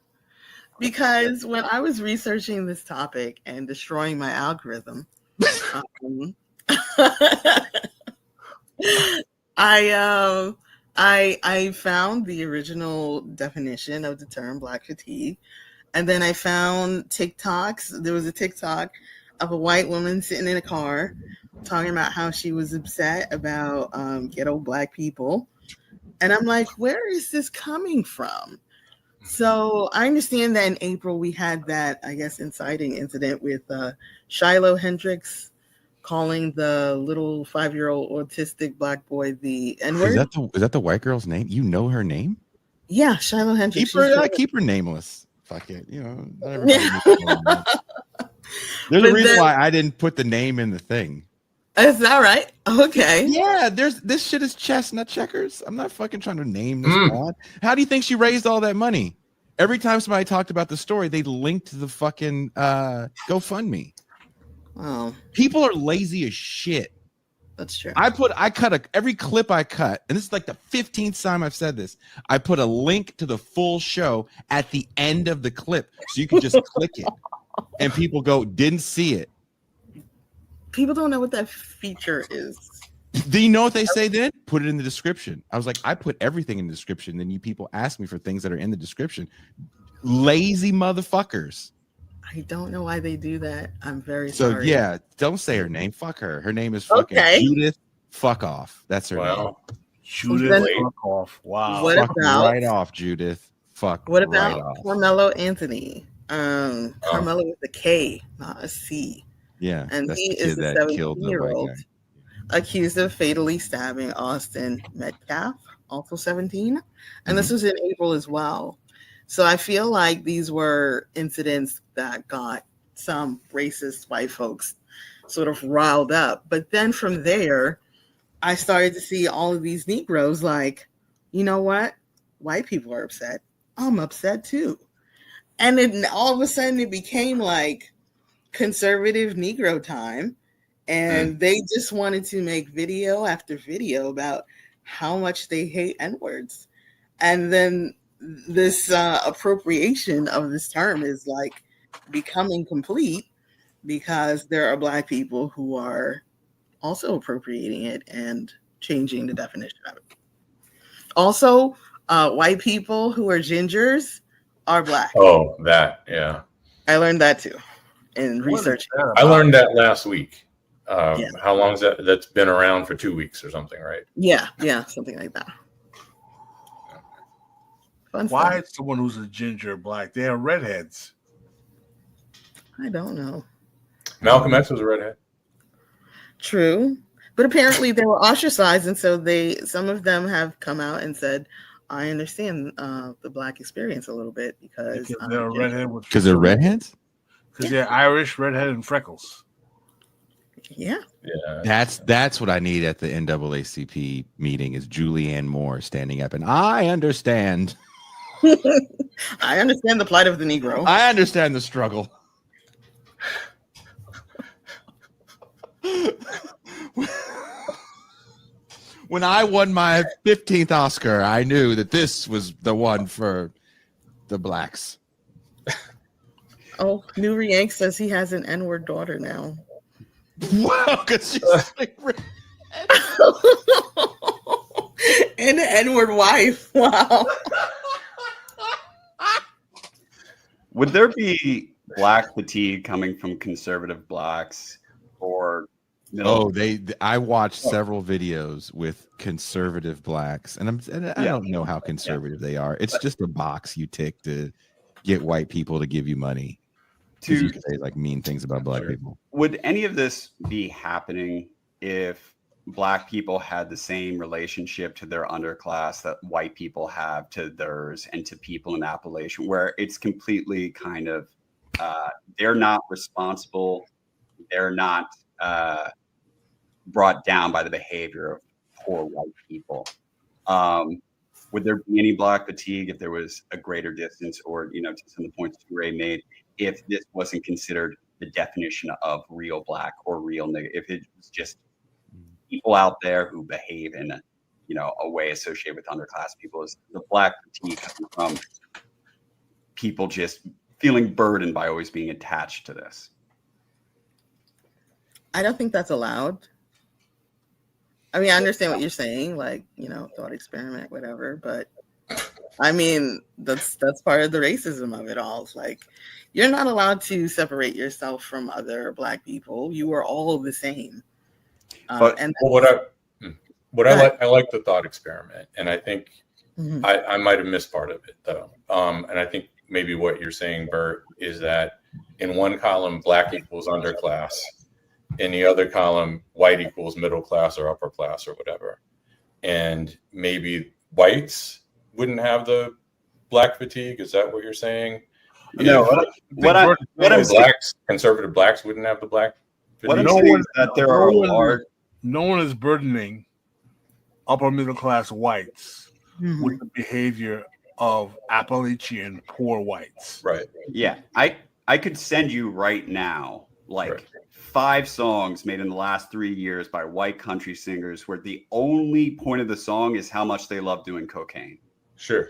Because when I was researching this topic and destroying my algorithm, I found the original definition of the term Black fatigue, and then I found TikToks. There was a TikTok of a white woman sitting in a car talking about how she was upset about ghetto Black people. And I'm like, where is this coming from? So I understand that in April we had that, I guess, inciting incident with Shiloh Hendricks calling the little 5-year-old autistic Black boy the N-word. Is that the white girl's name? You know her name? Yeah, Shiloh Hendricks. Keep her nameless. Fuck it. You know, not everybody knows her name. There's a reason why I didn't put the name in the thing. Is that right? Okay. Yeah, this shit is chess, not checkers. I'm not fucking trying to name this mod. How do you think she raised all that money? Every time somebody talked about the story, they linked the fucking GoFundMe. Oh. People are lazy as shit. That's true. I cut every clip I cut, and this is like the 15th time I've said this. I put a link to the full show at the end of the clip, so you can just click it, and people go, "Didn't see it." People don't know what that feature is. Do you know what they say then? Put it in the description. I was like, I put everything in the description. Then you people ask me for things that are in the description. Lazy motherfuckers. I don't know why they do that. I'm very So sorry. yeah, don't say her name. Fuck her. Her name is fucking Okay. Judith. Fuck off. That's her name. Wow. Judith Then- fuck off. Wow. What Fuck about- right off, Judith? Fuck. What right about off. Carmelo Anthony? Carmelo with a K, not a C. Yeah, And that's he the kid is a that killed the white 17-year-old guy. accused of fatally stabbing Austin Metcalf, also 17. And this Mm-hmm. was in April as well. So I feel like these were incidents that got some racist white folks sort of riled up. But then from there, I started to see all of these Negroes like, you know what? White people are upset. I'm upset too. And then all of a sudden it became like conservative Negro time. And they just wanted to make video after video about how much they hate N-words. And then this appropriation of this term is like becoming complete because there are Black people who are also appropriating it and changing the definition of it. Also, white people who are gingers are Black. Oh, that, yeah. I learned that too in What is research. that I about? learned that last week. Yeah. How long is that? That's been around for 2 weeks or something, right? Yeah, something like that. Fun Why stuff. is someone who's a ginger Black? They are redheads. I don't know. Malcolm X was a redhead. True. But apparently they were ostracized, and so some of them have come out and said, I understand the Black experience a little bit because Because they're a redhead with Because they're redheads. Because they're Irish, redhead, and freckles. Yeah. Yeah. That's what I need at the NAACP meeting is Julianne Moore standing up, and I understand. I understand the plight of the Negro. I understand the struggle. When I won my 15th Oscar, I knew that this was the one for the Blacks. Oh, Nuri Yank says he has an N-word daughter now. Wow, because she's like, And an N-word wife. Wow. Would there be Black fatigue coming from conservative Blacks or middle? I watched several videos with conservative Blacks, and I don't know how conservative they are. It's just a box you tick to get white people to give you money. Because you can say like mean things about Black people. Would any of this be happening if Black people had the same relationship to their underclass that white people have to theirs and to people in Appalachian, where it's completely kind of they're not responsible, they're not brought down by the behavior of poor white people? Would there be any Black fatigue if there was a greater distance, or to some of the points Ray made, if this wasn't considered the definition of real Black or real nigga, if it was just people out there who behave in a way associated with underclass people? Is the Black fatigue coming from people just feeling burdened by always being attached to this? I don't think that's allowed. I mean, I understand what you're saying, like, thought experiment, whatever, but I mean, that's part of the racism of it all. It's like, you're not allowed to separate yourself from other Black people. You are all the same. But And I like the thought experiment, and I think Mhm. I might have missed part of it though. And I think maybe what you're saying, Bert, is that in one column Black equals underclass, in the other column white equals middle class or upper class or whatever, and maybe whites wouldn't have the Black fatigue. Is that what you're saying? No, what I'm Blacks, conservative Blacks wouldn't have the Black fatigue. What I'm No saying one- is that there are large. No one is burdening upper middle class whites Mhm. with the behavior of Appalachian poor whites. Right. Yeah, I could send you right now like Right. 5 songs made in the last 3 years by white country singers where the only point of the song is how much they love doing cocaine. Sure.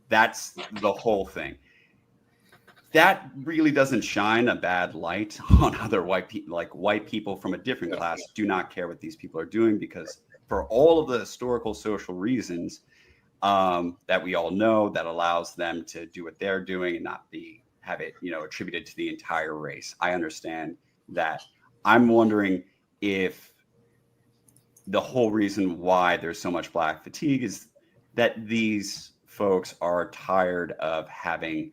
That's the whole thing. That really doesn't shine a bad light on other white people. Like white people from a different class do not care what these people are doing, because for all of the historical social reasons that we all know, that allows them to do what they're doing and not have it, attributed to the entire race. I understand that. I'm wondering if the whole reason why there's so much Black fatigue is that these folks are tired of having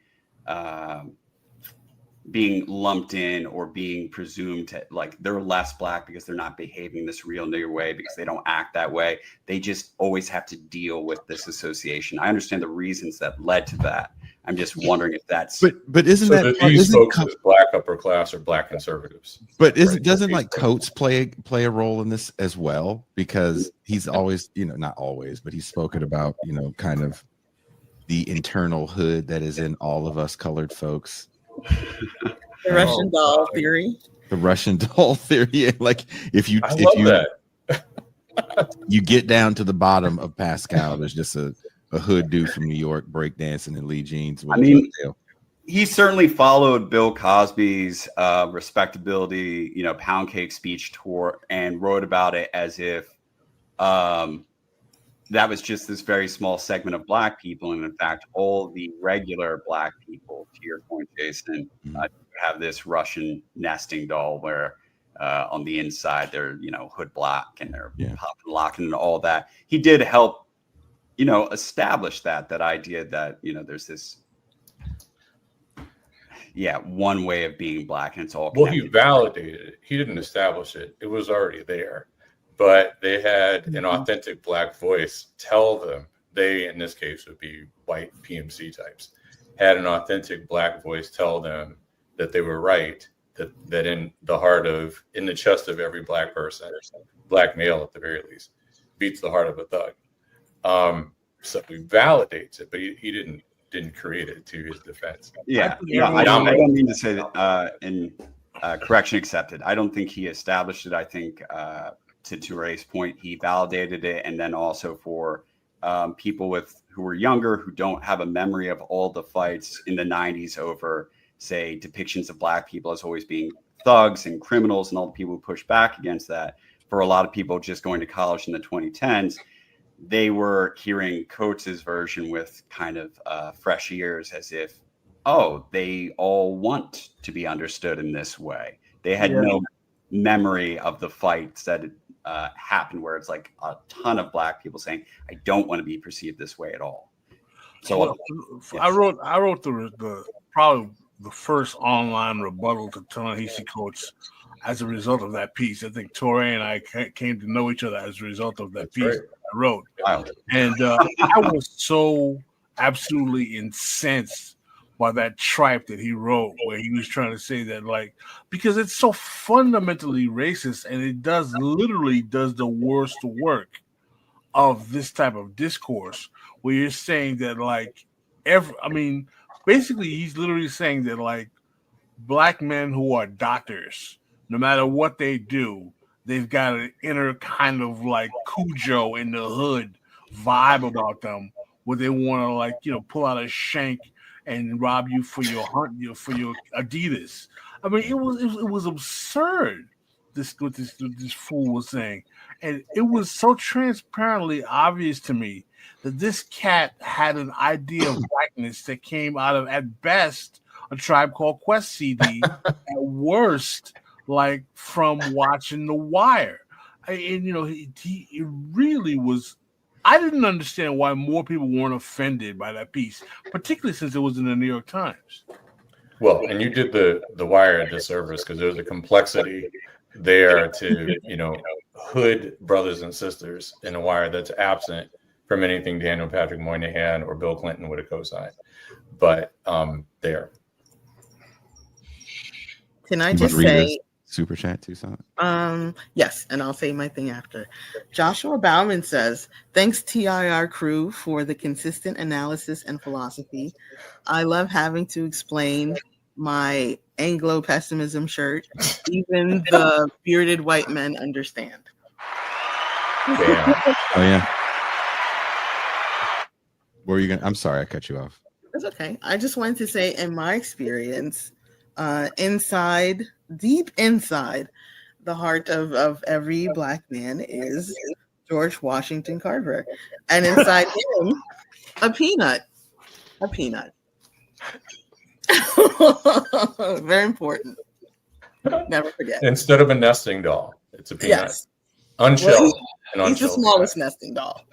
being lumped in or being presumed to, like, they're less Black because they're not behaving this real nigger way, because they don't act that way. They just always have to deal with this association. I understand the reasons that led to that. I'm just wondering if that's But isn't So that these isn't folks Co- is Black upper class or Black conservatives. but Right. doesn't like Coates play a role in this as well? Because he's always, not always, but he's spoken about, kind of the internal hood that is in all of us colored folks. The Russian doll theory. The Russian doll theory. Like if you I love that. you get down to the bottom of Pascal, there's just a hood dude from New York breakdancing in Lee jeans. With I mean, a tail. he certainly followed Bill Cosby's respectability, pound cake speech tour, and wrote about it as if that was just this very small segment of Black people. And in fact, all the regular Black people, to your point, Jason, have this Russian nesting doll where on the inside they're, hood Black and they're popping, locking, and all that. He did help, establish that idea that, there's this, one way of being Black, and it's all Well, connected. he validated it. He didn't establish it. It was already there. But they had an authentic Black voice tell them, they, in this case, would be white PMC types, had an authentic Black voice tell them that they were right, that in the chest of every Black person, Black male at the very least, beats the heart of a thug. So he validates it, but he didn't create it, to his defense. Yeah, I don't mean to say that. And correction accepted. I don't think he established it. I think to Ray's point, he validated it, and then also for people who were younger, who don't have a memory of all the fights in the 90s over, say, depictions of Black people as always being thugs and criminals, and all the people who pushed back against that. For a lot of people just going to college in the 2010s, they were hearing Coates's version with kind of fresh ears, as if, they all want to be understood in this way. They had no memory of the fights that happened, where it's like a ton of Black people saying, I don't want to be perceived this way at all. So I wrote the probably the first online rebuttal to Ta-Nehisi Coates as a result of that piece. I think Torre and I came to know each other as a result of that piece I wrote. Wow. And I was so absolutely incensed by that tripe that he wrote, where he was trying to say that, like, because it's so fundamentally racist, and it literally does the worst work of this type of discourse, where you're saying that, like, basically he's literally saying that, like, Black men who are doctors, no matter what they do, they've got an inner kind of like Cujo in the hood vibe about them, where they want to, like, pull out a shank and rob you for your Adidas. I mean, it was absurd. What this fool was saying, and it was so transparently obvious to me that this cat had an idea of blackness that came out of, at best, a Tribe Called Quest CD, at worst, like from watching The Wire. He really was. I didn't understand why more people weren't offended by that piece, particularly since it was in the New York Times. Well, and you did the Wire a disservice, because there's a complexity there to, hood brothers and sisters in The Wire that's absent from anything Daniel Patrick Moynihan or Bill Clinton would have co-signed. But there. Can I just say, super chat, Tucson? Yes, and I'll say my thing after. Joshua Bauman says, thanks TIR crew for the consistent analysis and philosophy. I love having to explain my Anglo pessimism shirt. Even the bearded white men understand. Damn. Oh yeah. What were you gonna? I'm sorry, I cut you off. That's okay. I just wanted to say, in my experience, inside, deep inside the heart of every Black man is George Washington Carver. And inside him, a peanut. A peanut. Very important. Never forget. Instead of a nesting doll, it's a peanut. Yes. Unshelled and He's the unshelled. smallest nesting doll.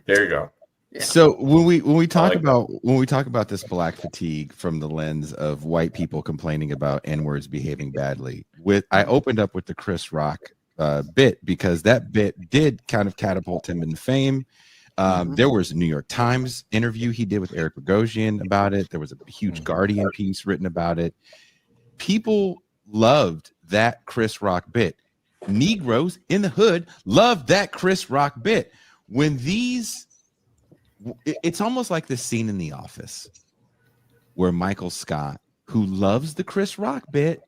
There you go. Yeah. So when we talk like about this black fatigue from the lens of white people complaining about N-words behaving badly, I opened up with the Chris Rock bit because that bit did kind of catapult him in fame. There was a New York Times interview he did with Eric Bogosian about it. There was a huge Guardian piece written about it. People loved that Chris Rock bit. Negroes in the hood loved that Chris Rock bit. It's almost like the scene in The Office where Michael Scott, who loves the Chris Rock bit,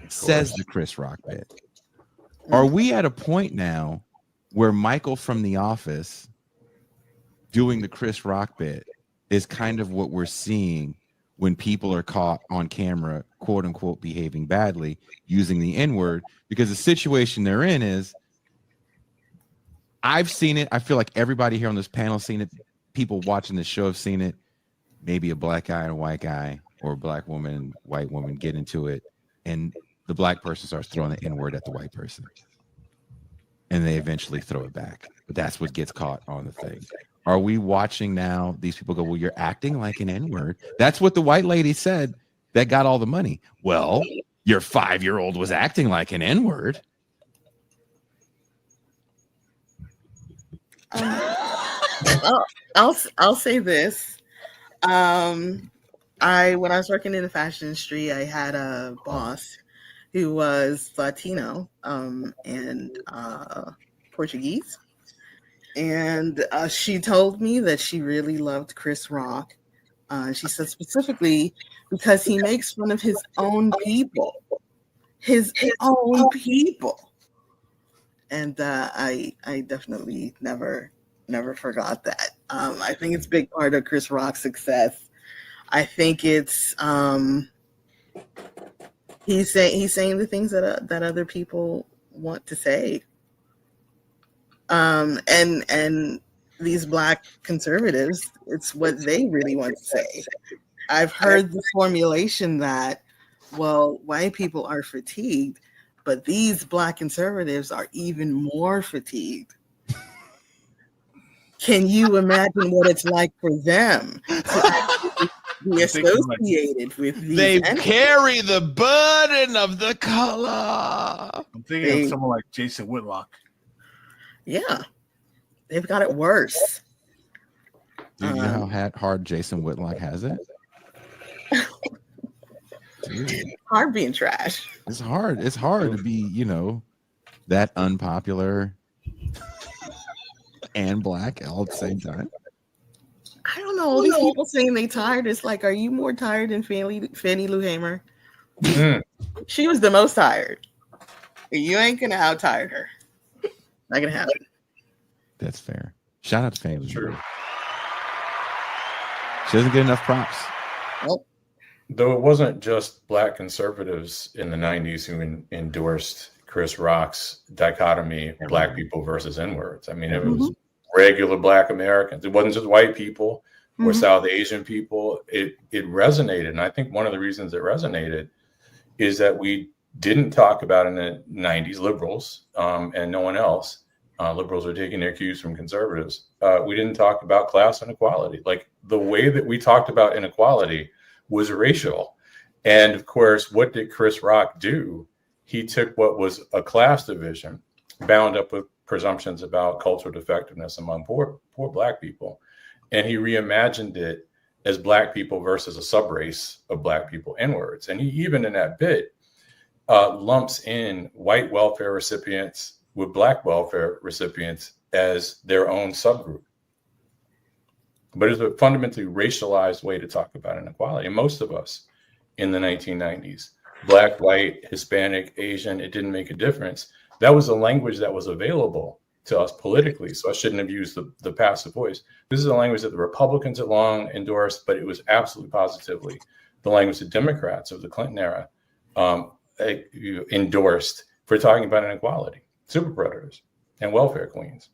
says the Chris Rock bit. Are we at a point now where Michael from The Office doing the Chris Rock bit is kind of what we're seeing when people are caught on camera, quote unquote, behaving badly using the N-word? Because the situation they're in is, I've seen it. I feel like everybody here on this panel has seen it. People watching the show have seen it. Maybe a black guy and a white guy, or a black woman and white woman get into it, and the black person starts throwing the N-word at the white person, and they eventually throw it back. But that's what gets caught on the thing. Are we watching now these people go, well, you're acting like an N-word? That's what the white lady said that got all the money. Well, your 5-year-old was acting like an N-word. I'll say this. When I was working in the fashion industry, I had a boss who was Latino and Portuguese. And she told me that she really loved Chris Rock. She said specifically because he makes fun of his own people. His own people. And I definitely never forgot that. I think it's a big part of Chris Rock's success. I think it's he's saying the things that other people want to say. And these black conservatives, it's what they really want to say. I've heard the formulation that, well, white people are fatigued, but these black conservatives are even more fatigued. Can you imagine what it's like for them to be associated with these? They entities? carry the burden of the color. I'm thinking of someone like Jason Whitlock. Yeah, they've got it worse. Do you know how hard Jason Whitlock has it? Dude, Hard being trash. it's hard. It's hard to be, that unpopular and black all at the same time. I don't know. All these people saying they tired. It's like, are you more tired than Fannie Lou Hamer? She was the most tired. You ain't gonna out tired her. Not gonna happen. That's fair. Shout out to Fannie Lou. True. She doesn't get enough props. Nope. Though it wasn't just black conservatives in the 90s who endorsed Chris Rock's dichotomy, black people versus N-words. I mean, it was regular black Americans. It wasn't just white people or South Asian people. It resonated. And I think one of the reasons it resonated is that we didn't talk about in the 90s, liberals and no one else. Liberals are taking their cues from conservatives. We didn't talk about class inequality. Like, the way that we talked about inequality was racial. And of course, what did Chris Rock do? He took what was a class division, bound up with presumptions about cultural defectiveness among poor black people, and he reimagined it as black people versus a subrace of black people, N-words. And he even in that bit lumps in white welfare recipients with black welfare recipients as their own subgroup. But it's a fundamentally racialized way to talk about inequality. And most of us in the 1990s. Black, white, Hispanic, Asian, it didn't make a difference. That was a language that was available to us politically. So I shouldn't have used the passive voice. This is a language that the Republicans had long endorsed, but it was absolutely positively the language the Democrats of the Clinton era endorsed for talking about inequality, super predators, and welfare queens.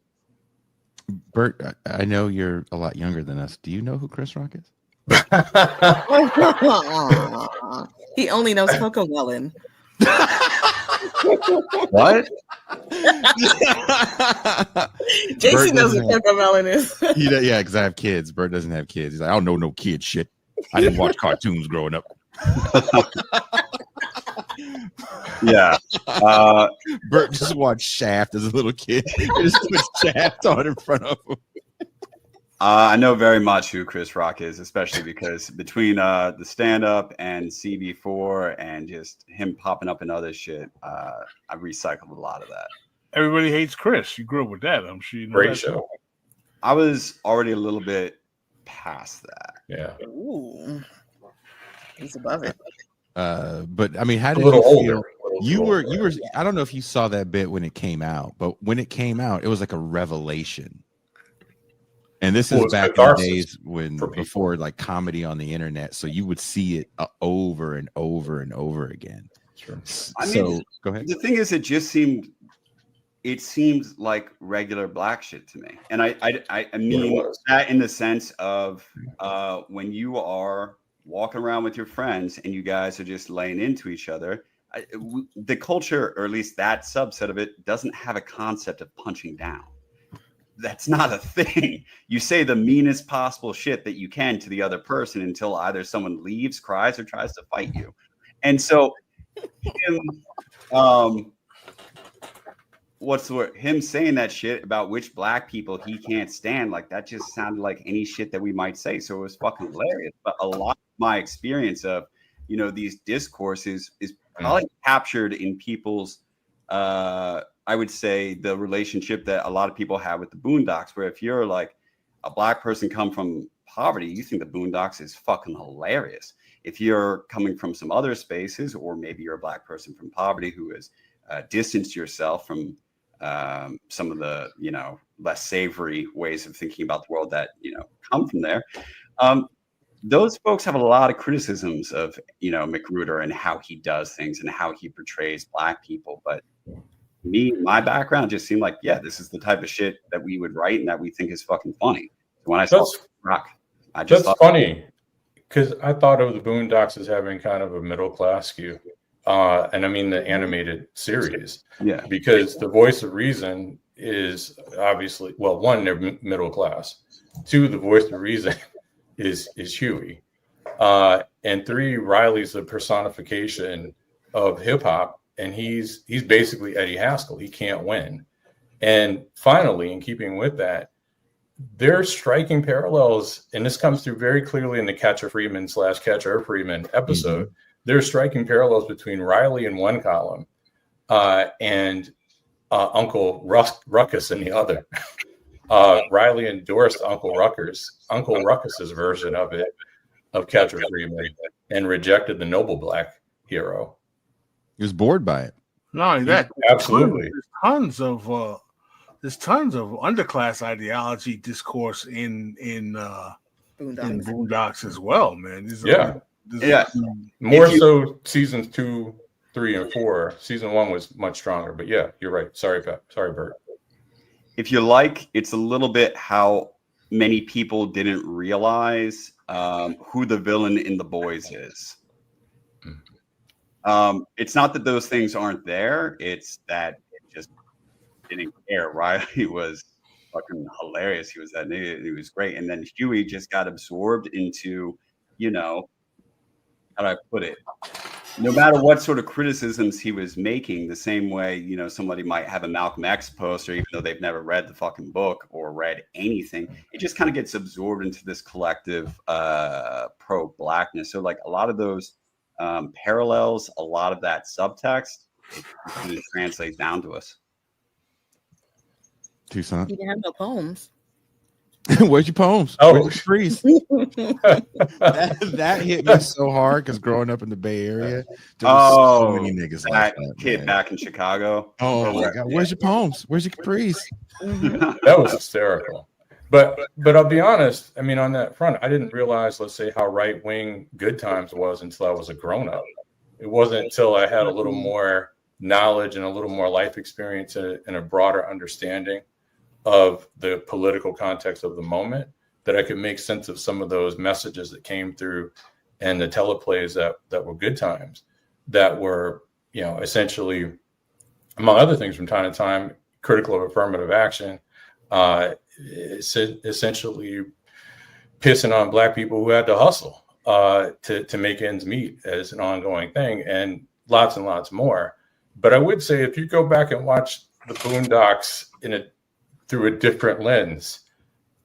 Bert, I know you're a lot younger than us. Do you know who Chris Rock is? He only knows Coco Melon. What? JC knows what Coco Melon is. Yeah, because I have kids. Bert doesn't have kids. He's like, I don't know no kid shit. I didn't watch cartoons growing up. Yeah. Bert just watched Shaft as a little kid. He just put Shaft on in front of him. I know very much who Chris Rock is, especially because between the stand-up and CB4 and just him popping up in other shit, I recycled a lot of that. Everybody hates Chris. You grew up with that. I'm sure you know Great that show. too. I was already a little bit past that. Yeah. Ooh, he's above it. But I mean, how A did little you feel? older. You were. I don't know if you saw that bit when it came out, but when it came out, it was like a revelation. And this is Well, back in the catharsis days when for people. before like comedy on the internet, so you would see it over and over and over again. Sure. I So mean, go ahead. the thing is, it seemed like regular black shit to me. And I mean was. that in the sense of when you are walking around with your friends and you guys are just laying into each other, the culture, or at least that subset of it, doesn't have a concept of punching down. That's not a thing. You say the meanest possible shit that you can to the other person until either someone leaves, cries, or tries to fight you. And so what's the word? Him saying that shit about which black people he can't stand, like that just sounded like any shit that we might say. So it was fucking hilarious. But a lot of my experience of, these discourses is probably captured in people's I would say the relationship that a lot of people have with the Boondocks, where if you're like a black person come from poverty, you think the Boondocks is fucking hilarious. If you're coming from some other spaces, or maybe you're a black person from poverty who has distanced yourself from some of the, less savory ways of thinking about the world that, come from there. Those folks have a lot of criticisms of, McGruder and how he does things and how he portrays black people. But my background just seemed like, yeah, this is the type of shit that we would write and that we think is fucking funny. When I saw Rock, I just That's funny, because I thought of the Boondocks as having kind of a middle class skew. And I mean the animated series. Yeah. Because the voice of reason is obviously, well, one, they're middle class. Two, the voice of reason is Huey. And three, Riley's the personification of hip hop. And he's basically Eddie Haskell. He can't win. And finally, in keeping with that, they're striking parallels, and this comes through very clearly in the Catcher Freeman / Catcher Freeman episode. They're striking parallels between Riley in one column and Uncle Ruckus in the other. Riley endorsed Uncle Ruckus's version of it, of Catcher Freeman, and rejected the noble black hero. He was bored by it. Not only that, Absolutely. there's tons of underclass ideology discourse in Boondocks as well, man. More so seasons 2, 3, and 4. Season 1 was much stronger, but yeah, you're right. Sorry, Bert. If you like, it's a little bit how many people didn't realize who the villain in The Boys is. It's not that those things aren't there. It's that it just didn't care. Riley was fucking hilarious. He was that nigga. He was great. And then Huey just got absorbed into, how do I put it? No matter what sort of criticisms he was making, the same way, somebody might have a Malcolm X poster, even though they've never read the fucking book or read anything, it just kind of gets absorbed into this collective pro-blackness. So like a lot of those parallels, a lot of that subtext, it translates down to us. Toussaint. He didn't have no poems. Where's your poems? Oh. Where's your freeze? that hit me so hard because growing up in the Bay Area, there was so many niggas that like that. kid Man. back in Chicago. Oh my god, where's your poems? Where's your capris? That was hysterical. But I'll be honest. I mean, on that front, I didn't realize, let's say, how right wing Good Times was until I was a grown up. It wasn't until I had a little more knowledge and a little more life experience and a broader understanding of the political context of the moment that I could make sense of some of those messages that came through and the teleplays that were Good Times, that were, you know, essentially, among other things, from time to time, critical of affirmative action, essentially pissing on Black people who had to hustle to make ends meet as an ongoing thing, and lots more. But I would say, if you go back and watch the Boondocks through a different lens,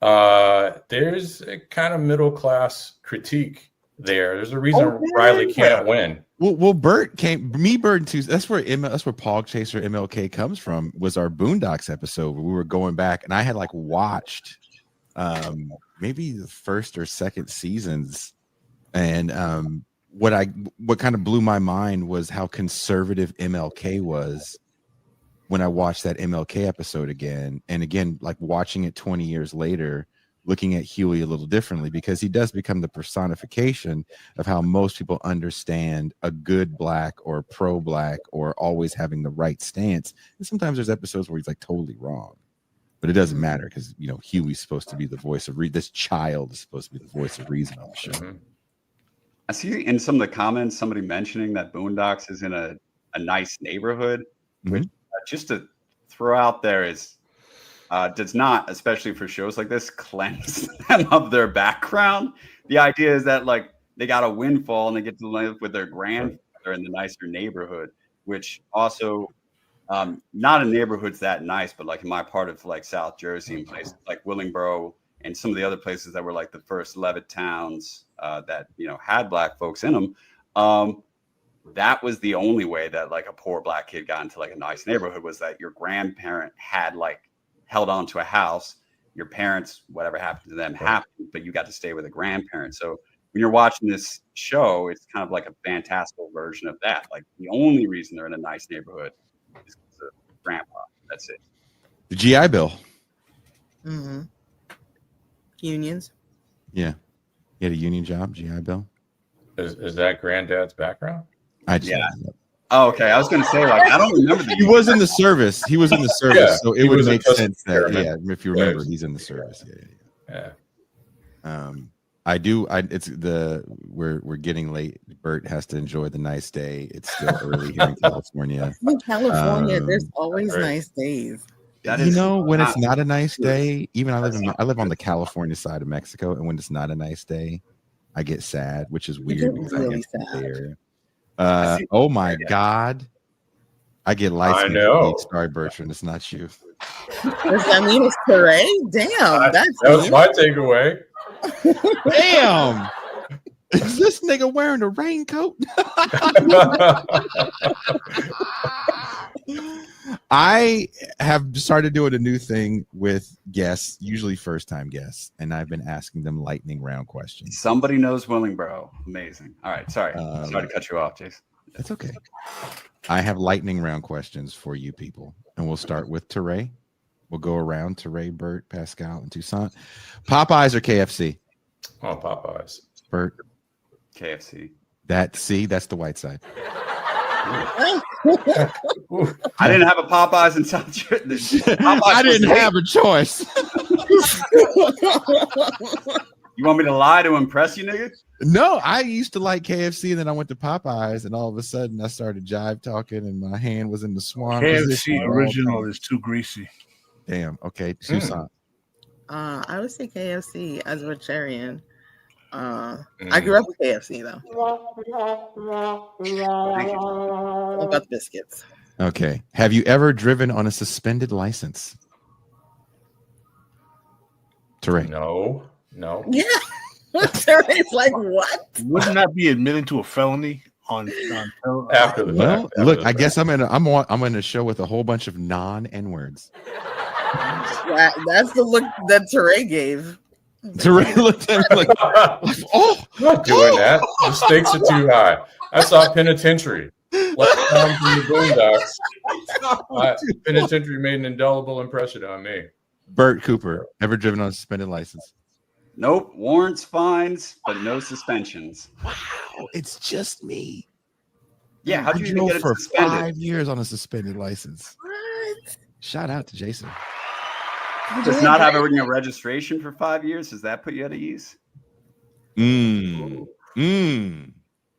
there's a kind of middle class critique there. There's a reason Riley can't win. Well, Bert came. Me, Bert, and Tuesday. That's where Pog Chaser MLK comes from. Was our Boondocks episode where we were going back, and I had like watched maybe the first or second seasons, and what kind of blew my mind was how conservative MLK was when I watched that MLK episode again and again, like watching it 20 years later, looking at Huey a little differently, because he does become the personification of how most people understand a good Black or pro-Black or always having the right stance. And sometimes there's episodes where he's like totally wrong, but it doesn't matter because, you know, Huey's supposed to be the voice of reason. This child is supposed to be the voice of reason on the show. Mm-hmm. I see in some of the comments somebody mentioning that Boondocks is in a nice neighborhood, which just to throw out there is does not, especially for shows like this, cleanse them of their background. The idea is that like they got a windfall and they get to live with their grandfather in the nicer neighborhood, which also not in neighborhoods that nice, but like in my part of like South Jersey and places like Willingboro and some of the other places that were like the first Levitt towns that, you know, had Black folks in them. That was the only way that like a poor Black kid got into like a nice neighborhood, was that your grandparent had like held on to a house. Your parents, whatever happened to them happened, but you got to stay with a grandparent. So when you're watching this show, it's kind of like a fantastical version of that. Like the only reason they're in a nice neighborhood is because of grandpa. That's it. The GI Bill. Mm-hmm. Unions. Yeah. He had a union job, GI Bill. Is that granddad's background? I just Oh, okay. I was going to say, like, I don't remember the. He was in the service. He was in the service, Yeah, so it would make sense that if you remember, Right. he's in the service. Yeah. I do. It's we're getting late. Bert has to enjoy the nice day. It's still early here in California. In California, there's always right. nice days. That You is know, when it's not- not a nice day, even I live on the California side of Mexico, and when it's not a nice day, I get sad, which is weird get because really I get sad. there. see- Oh my God, I get lights. I know. Sorry, Bertrand, it's not you. Does that mean it's parade? Damn, that's That was mean. my takeaway. Damn, is this nigga wearing a raincoat? I have started doing a new thing with guests, usually first-time guests, and I've been asking them lightning round questions. Somebody knows Willingboro. Amazing. All right. Sorry to cut you off, Jason. That's okay. I have lightning round questions for you people, and we'll start with Teray. We'll go around Teray, Bert, Pascal, and Toussaint. Popeyes or KFC? Oh, Popeyes. Bert, KFC. that's the white side. Ooh. I didn't have a Popeyes in South Jersey. I didn't have a choice. You want me to lie to impress you, nigga? No, I used to like KFC, and then I went to Popeyes, and all of a sudden I started jive talking, and my hand was in the swan. KFC position. original is too greasy. Damn. Okay, Toussaint. I would say KFC as a vegetarian. I grew up with KFC though. What about the biscuits? Okay. Have you ever driven on a suspended license? Teray. No. Yeah. It's like what? Wouldn't that be admitting to a felony on After the Well, fact. After look, the I fact. guess I'm in a show with a whole bunch of non N words. That's the look that Teray gave. Teray looked at me like, oh, I'm not doing that. The stakes are too high. I saw Penitentiary. Last time from the Boondocks. Penitentiary made an indelible impression on me. Bert Cooper, ever driven on a suspended license? Nope. Warrants, fines, but no suspensions. Wow, it's just me. Yeah, how'd I you even drove get it for suspended? 5 years on a suspended license. What? Shout out to Jason. Does not have it in your registration for 5 years? Does that put you at ease?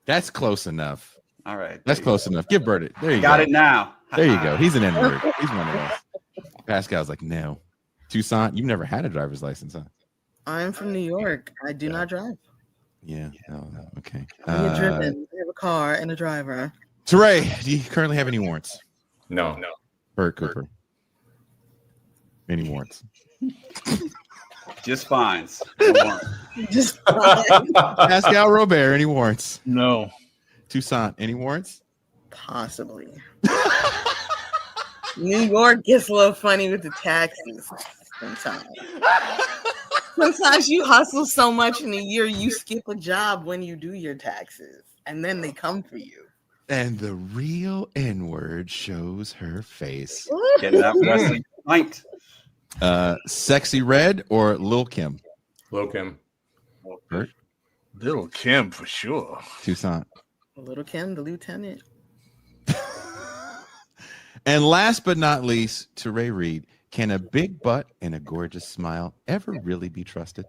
That's close enough. All right. That's close enough. Give Bert it. There you Got go. it now. There you go. He's an N-word. He's one of us. Pascal's like, no. Toussaint, you've never had a driver's license, huh? I'm from New York. I do not drive. Yeah. Oh, no. Okay. I get driven. I have a car and a driver. Teray, do you currently have any warrants? No. Bert Cooper. Any warrants? Just fines. No warrant. Just Pascal Robert, any warrants? No. Toussaint, any warrants? possibly. New York gets a little funny with the taxes sometimes. Sometimes you hustle so much in a year, you skip a job when you do your taxes, and then they come for you. And the real N-word shows her face. Get that wrestling fight. Sexy Red or Lil Kim? Lil Kim. Bert? Little Kim for sure. Toussaint. Little Kim, the lieutenant. And last but not least, Teray Reed. Can a big butt and a gorgeous smile ever really be trusted?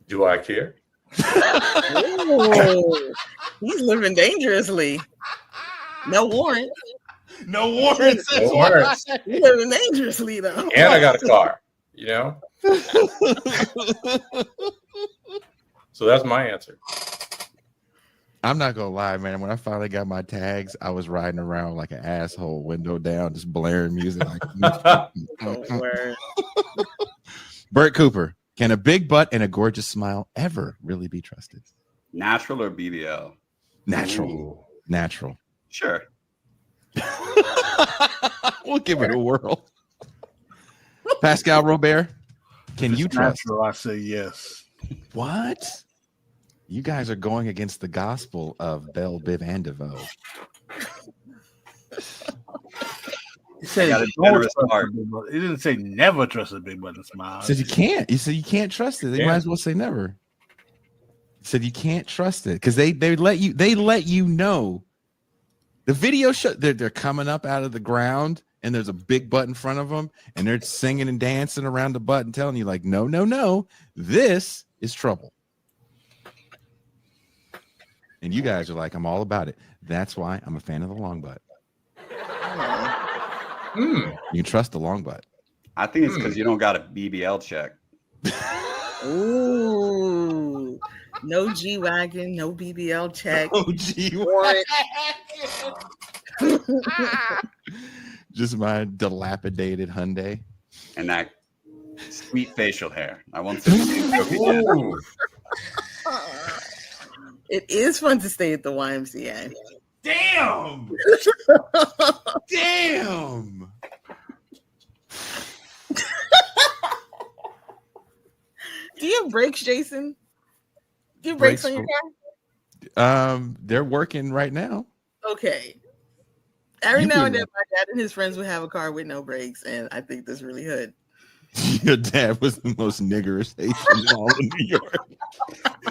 Do I care? Oh, he's living dangerously. No warrant. No warrants. No warrants. He's living dangerously though. And I got a car, you know? So that's my answer. I'm not gonna lie, man. When I finally got my tags, I was riding around like an asshole, window down, just blaring music. Like, Word. Bert Cooper. Can a big butt and a gorgeous smile ever really be trusted? Natural or BBL? Natural. Ooh. Natural. Sure. We'll give it a whirl. Pascal Robert, can If you it's trust? natural, I say yes. What? You guys are going against the gospel of Belle, Biv, and DeVoe. He said Got a don't generous trust heart. a big butt. He didn't say never trust a big button smile. Said you can't. You said you can't trust it. They Yeah. might as well say never. Said you can't trust it because they let you know. The video show they're coming up out of the ground and there's a big butt in front of them and they're singing and dancing around the butt and telling you like no, this is trouble. And you guys are like, I'm all about it. That's why I'm a fan of the long butt. Mm. You can trust the long butt. I think it's because you don't got a BBL check. Ooh. No G-Wagon, no BBL check. Oh, gee. Warrant. Just my dilapidated Hyundai. And that sweet facial hair. I won't say it. Ooh. It is fun to stay at the YMCA. Damn. Damn. Do you have brakes, Jason? Do you have brakes on your car? They're working right now. Okay. Every You now can- and then, my dad and his friends would have a car with no brakes, and I think that's really hood. Your dad was the most niggerish Haitian in all of New York.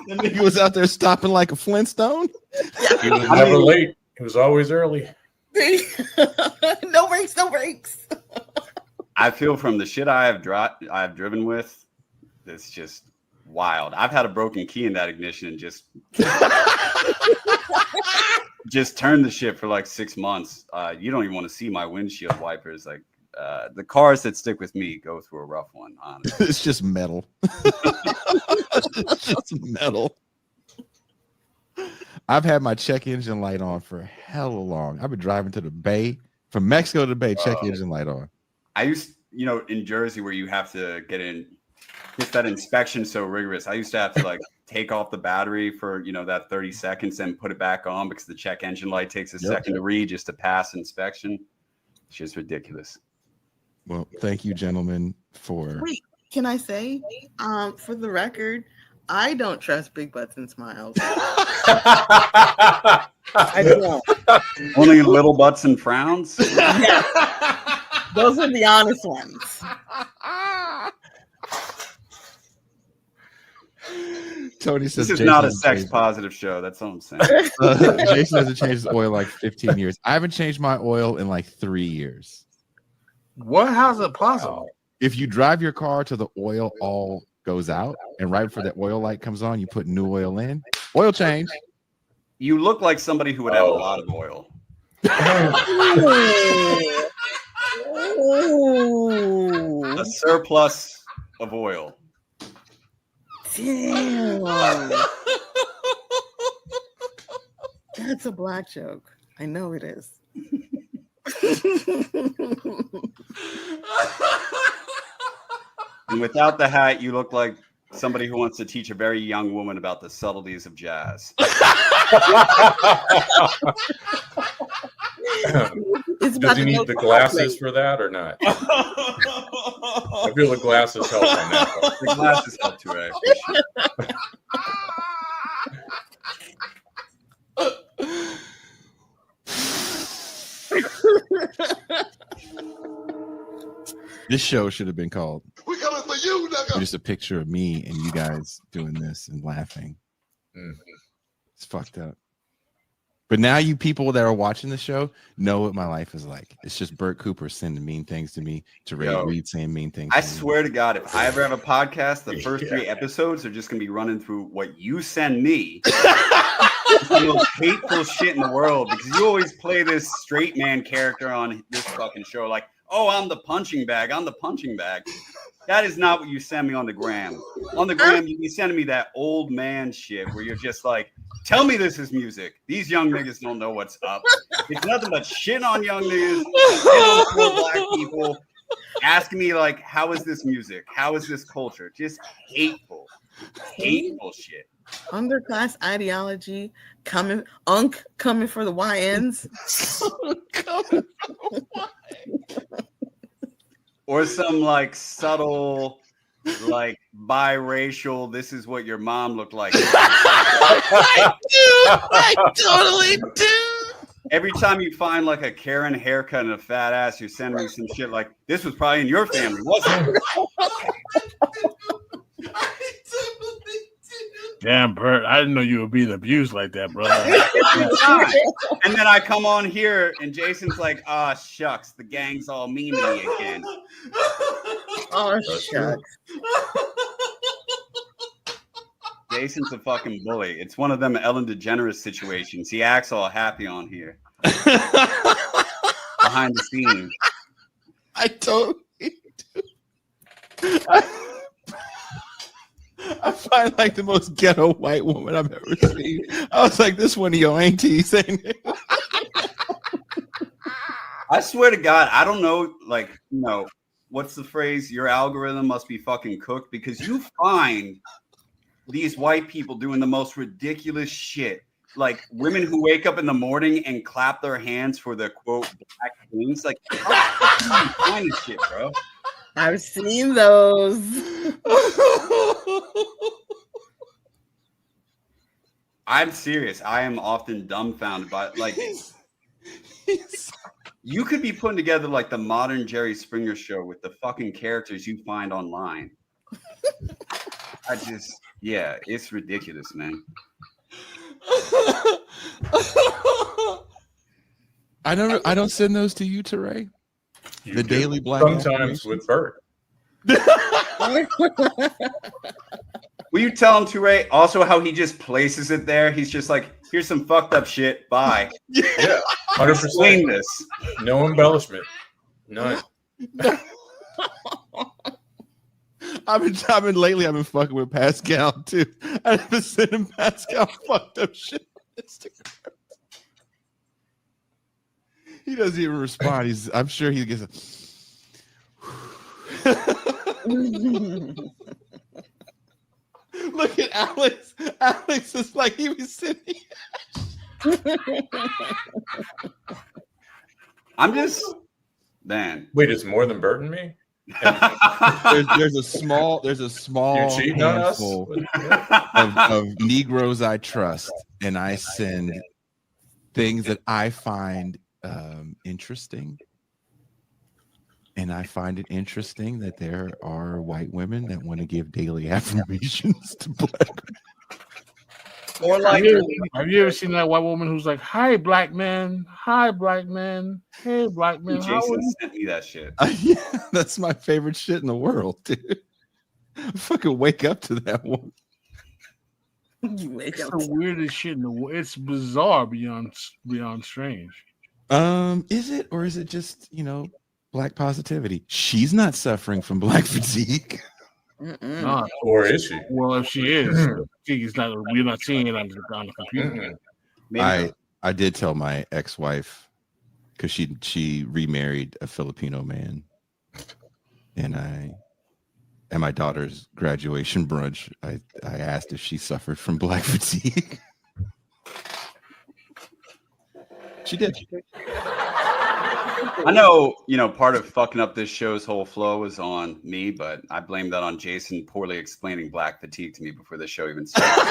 The nigga was out there stopping like a Flintstone. He was never late. He was always early. No brakes, no brakes. I feel from the shit I've driven with, it's just wild. I've had a broken key in that ignition and just turned the shit for like 6 months. You don't even want to see my windshield wipers. Like the cars that stick with me go through a rough one, honestly. It's just metal. It's just metal. I've had my check engine light on for hella long. I've been driving to the Bay, from Mexico to the Bay, check engine light on. I used, in Jersey where you have to get that inspection so rigorous. I used to have to like take off the battery for, that 30 seconds and put it back on because the check engine light takes a second to read just to pass inspection. It's just ridiculous. Well, thank you, gentlemen, for. Wait, can I say, for the record, I don't trust big butts and smiles. I don't. Only little butts and frowns. Yes, those are the honest ones. Tony says This is Jason not a hasn't sex changed- positive show. That's all I'm saying. Jason hasn't changed his oil like 15 years. I haven't changed my oil in like 3 years. What? How's it possible? If you drive your car till the oil all goes out, and right before that oil light comes on, you put new oil in. Oil change. You look like somebody who would have a lot of oil. Ooh. A surplus of oil. Damn. That's a black joke. I know it is. And without the hat, you look like somebody who wants to teach a very young woman about the subtleties of jazz. It's Does about he to need go the for glasses plate. for that or not? I feel the glasses help on that one. The glasses help too, I appreciate it. This show should have been called We coming for you, nigga. just a picture of me and you guys doing this and laughing. Mhm. It's fucked up. But now you people that are watching the show know what my life is like. It's just Bert Cooper sending mean things to me, to Ray Yo, Reed saying mean things. I to me. swear to God, if I ever have a podcast, the first 3 episodes are just going to be running through what you send me. It's the most hateful shit in the world because you always play this straight man character on this fucking show. Like, oh, I'm the punching bag. I'm the punching bag. That is not what you send me on the gram. On the gram, you be sending me that old man shit where you're just like, tell me this is music. These young niggas don't know what's up. It's nothing but shit on young niggas, shit on poor black people, asking me like, how is this music? How is this culture? Just hateful shit. Underclass ideology coming for the YNs. Or some like subtle, like biracial, this is what your mom looked like. I totally do. Every time you find like a Karen haircut and a fat ass, you're sending me some shit like, this was probably in your family, wasn't it? Damn, Bert, I didn't know you were being abused like that, brother. Every time. And then I come on here and Jason's like, ah, shucks, the gang's all mean to me again. Oh, shucks. Jason's a fucking bully. It's one of them Ellen DeGeneres situations. He acts all happy on here. Behind the scenes. I totally do. I find like the most ghetto white woman I've ever seen. I was like, this one of your aunties saying it. I swear to God, I don't know, like, you know, what's the phrase? Your algorithm must be fucking cooked because you find these white people doing the most ridiculous shit. Like women who wake up in the morning and clap their hands for the quote black queens. Like, how you find this shit, bro? I've seen those. I'm serious. I am often dumbfounded by like you could be putting together like the modern Jerry Springer show with the fucking characters you find online. Yeah, it's ridiculous, man. I don't send those to you, Teray. You The do. Daily Black Sometimes with Bert. Will you tell him, Touré, also how he just places it there? He's just like, here's some fucked up shit. Bye. Yeah, 100%. Explain this. No embellishment. None. I've been lately. I've been fucking with Pascal too. I've been sending Pascal fucked up shit on Instagram. He doesn't even respond. I'm sure he gets a. Look at Alex. Alex is like he was sitting. I'm just then Wait, it's more than Bert and me? there's a small You cheating on us? handful of Negroes I trust, and I send things that I find interesting. And I find it interesting that there are white women that want to give daily affirmations to black men. or like have you ever seen that white woman who's like, "Hi, black man. Hi, black man. Hey, black man. How are Jason you?" sent me that shit. Yeah, that's my favorite shit in the world, dude. I fucking wake up to that one. You wake It's up. the weirdest shit in the world. It's bizarre beyond strange. Is it, or is it just, black positivity? She's not suffering from black fatigue. Nah. Or is she? Well, if she is, we're not seeing it on the computer. Maybe I did tell my ex-wife, because she remarried a Filipino man, and at my daughter's graduation brunch, I asked if she suffered from black fatigue. She did. I know, part of fucking up this show's whole flow is on me, but I blame that on Jason poorly explaining black fatigue to me before the show even started.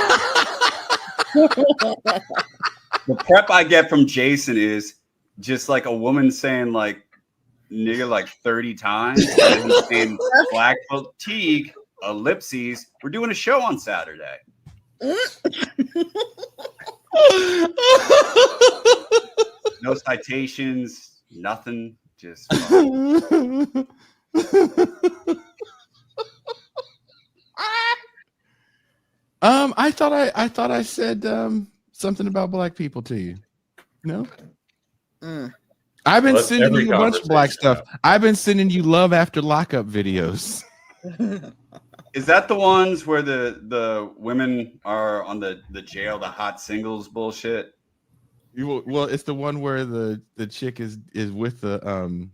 The prep I get from Jason is just like a woman saying like nigga like 30 times, and he's saying black fatigue, ellipses. We're doing a show on Saturday. No citations, nothing. Just I thought I said something about black people to you. No? I've been Well, that's sending every you a bunch of black conversation stuff. I've been sending you love after lockup videos. is that the ones where the women are on the jail, the hot singles bullshit? Well, it's the one where the chick is with the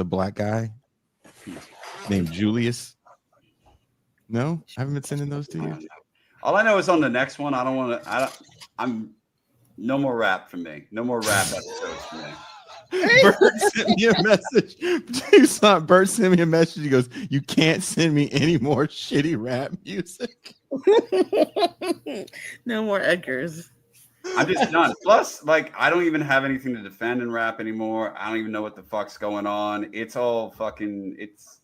black guy named Julius. No, I haven't been sending those to you. All I know is on the next one, I'm no more rap for me. No more rap episodes for me. Bert sent me a message. Bert sent me a message. He goes, "You can't send me any more shitty rap music." No more Edgars. I'm just done. Plus, like, I don't even have anything to defend in rap anymore. I don't even know what the fuck's going on. It's all fucking. It's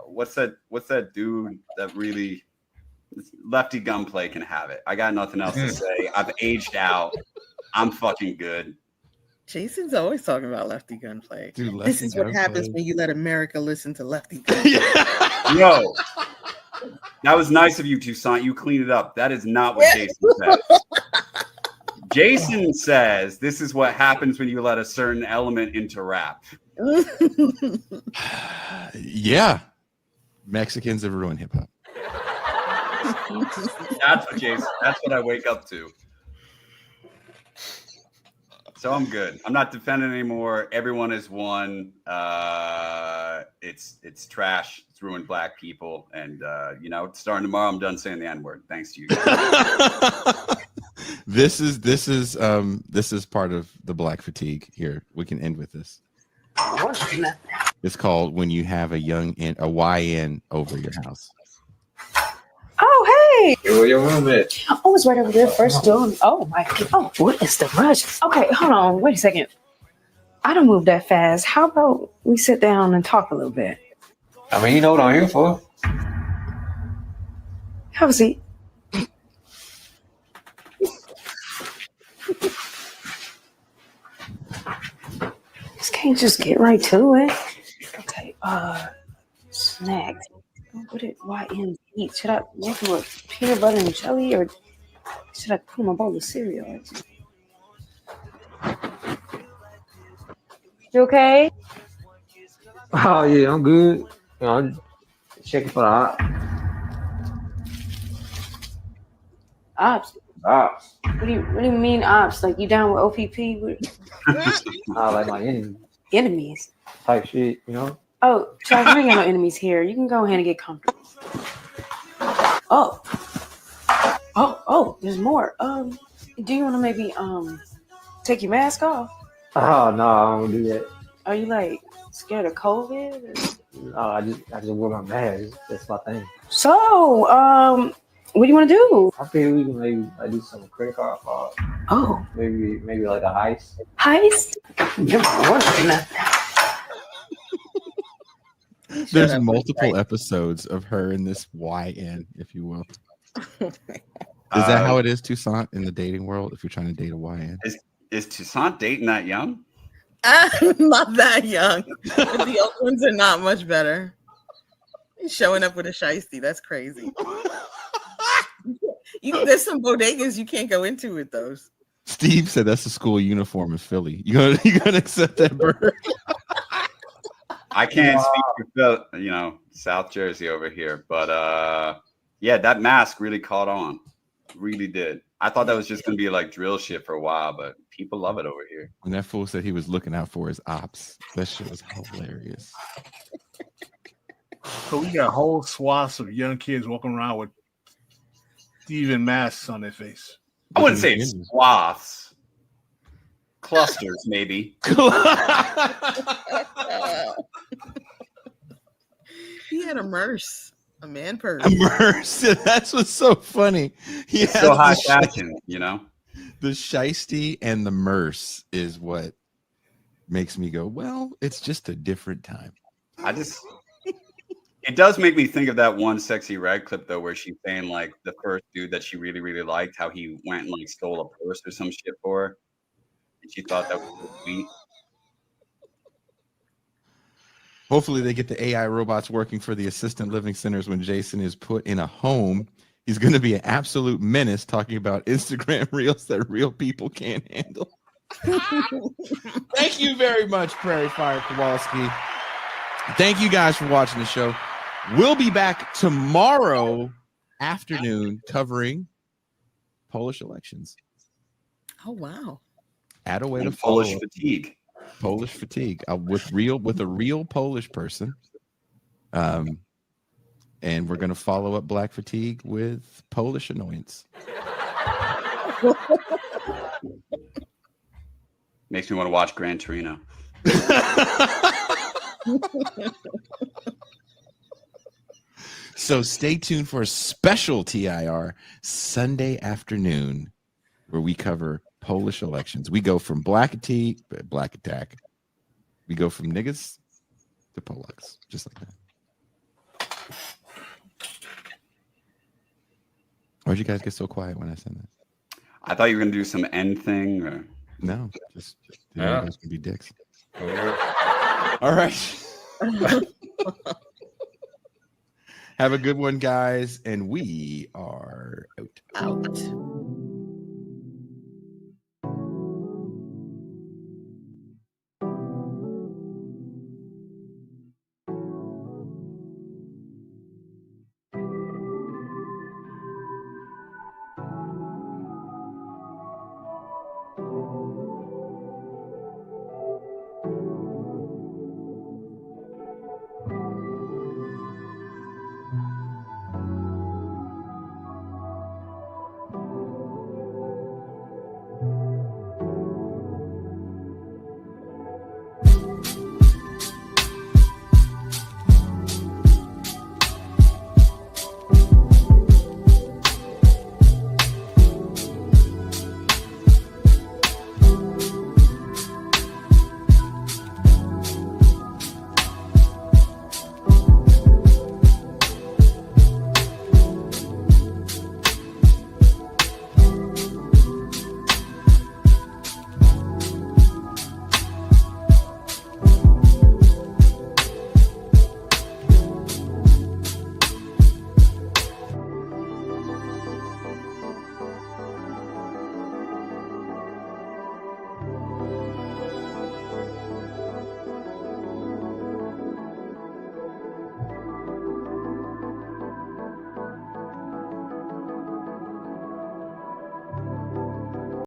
what's that dude that really Lefty Gunplay can have it. I got nothing else to say. I've aged out. I'm fucking good. Jason's always talking about Lefty Gunplay. Dude, This is what happens when you let America listen to Lefty Gunplay. Yo, that was nice of you, Toussaint. You cleaned it up. That is not what Jason says. Jason says this is what happens when you let a certain element into rap. Yeah, Mexicans have ruined hip hop. That's what Jason. That's what I wake up to. So I'm good. I'm not defending anymore. Everyone is one. It's trash. It's ruined black people. And starting tomorrow, I'm done saying the N-word. Thanks to you guys. This is part of the black fatigue here. We can end with this. It's called when you have a YN over your house. Oh, hey. Where your room at? Oh, it's right over there. First door. Oh, my. Oh, what is the rush? Okay, hold on. Wait a second. I don't move that fast. How about we sit down and talk a little bit? I mean, you know what I'm here for. Have a seat. This can't just get right to it. Okay, snacks. What it YN eat? Should I make it with peanut butter and jelly, or should I put in a bowl of cereal? You okay? Oh yeah, I'm good. I'm checking for the Ops. ops. What do you mean ops? Like you down with OPP with I like my enemy enemies? type shit, you know. Oh, Charles, we ain't got no enemies here. You can go ahead and get comfortable. Oh, there's more. Do you want to maybe take your mask off? Oh no, I don't do that. Are you like scared of COVID? No, I just wear my mask. That's my thing. So, what do you want to do? I think we can maybe like, do some credit card fraud. Oh, Maybe like a heist. heist? Never wondering that. There's multiple episodes of her in this YN, if you will. Is that how it is, Toussaint, in the dating world? If you're trying to date a YN, Is Toussaint dating that young? Not that young. But the old ones are not much better. He's showing up with a shiesty. That's crazy. There's some bodegas you can't go into with those. Steve said that's the school uniform in Philly. You gonna accept that, Bird? I can't speak for South Jersey over here, but yeah, that mask really caught on. Really did. I thought that was just gonna be like drill shit for a while, but people love it over here. When that fool said he was looking out for his ops, that shit was hilarious. So we got whole swaths of young kids walking around with Steven masks on their face. I wouldn't say it's swaths. Clusters, maybe. He had a merce, a man purse. Immersive. That's what's so funny. He It's has so high the fashion, you know. The shiesty and the merce is what makes me go, well, it's just a different time. It does make me think of that one Sexy Red clip though, where she's saying like the first dude that she really, really liked, how he went and like stole a purse or some shit for her. And she thought that was so sweet. Hopefully they get the AI robots working for the assistant living centers when Jason is put in a home. He's going to be an absolute menace talking about Instagram reels that real people can't handle. Thank you very much, Prairie Fire Kowalski. Thank you guys for watching the show. We'll be back tomorrow afternoon covering Polish elections. Oh wow! Add a way to And follow Polish up. fatigue. Polish fatigue with a real Polish person. And we're going to follow up Black fatigue with Polish annoyance. Makes me want to watch Gran Torino. So stay tuned for a special TIR Sunday afternoon where we cover Polish elections. We go from Black Attack. We go from niggas to Polacks, just like that. Why'd you guys get so quiet when I said that? I thought you were gonna do some end thing or No, just you Yeah. guys can be dicks. Oh, All right. Have a good one, guys, and we are out. Out.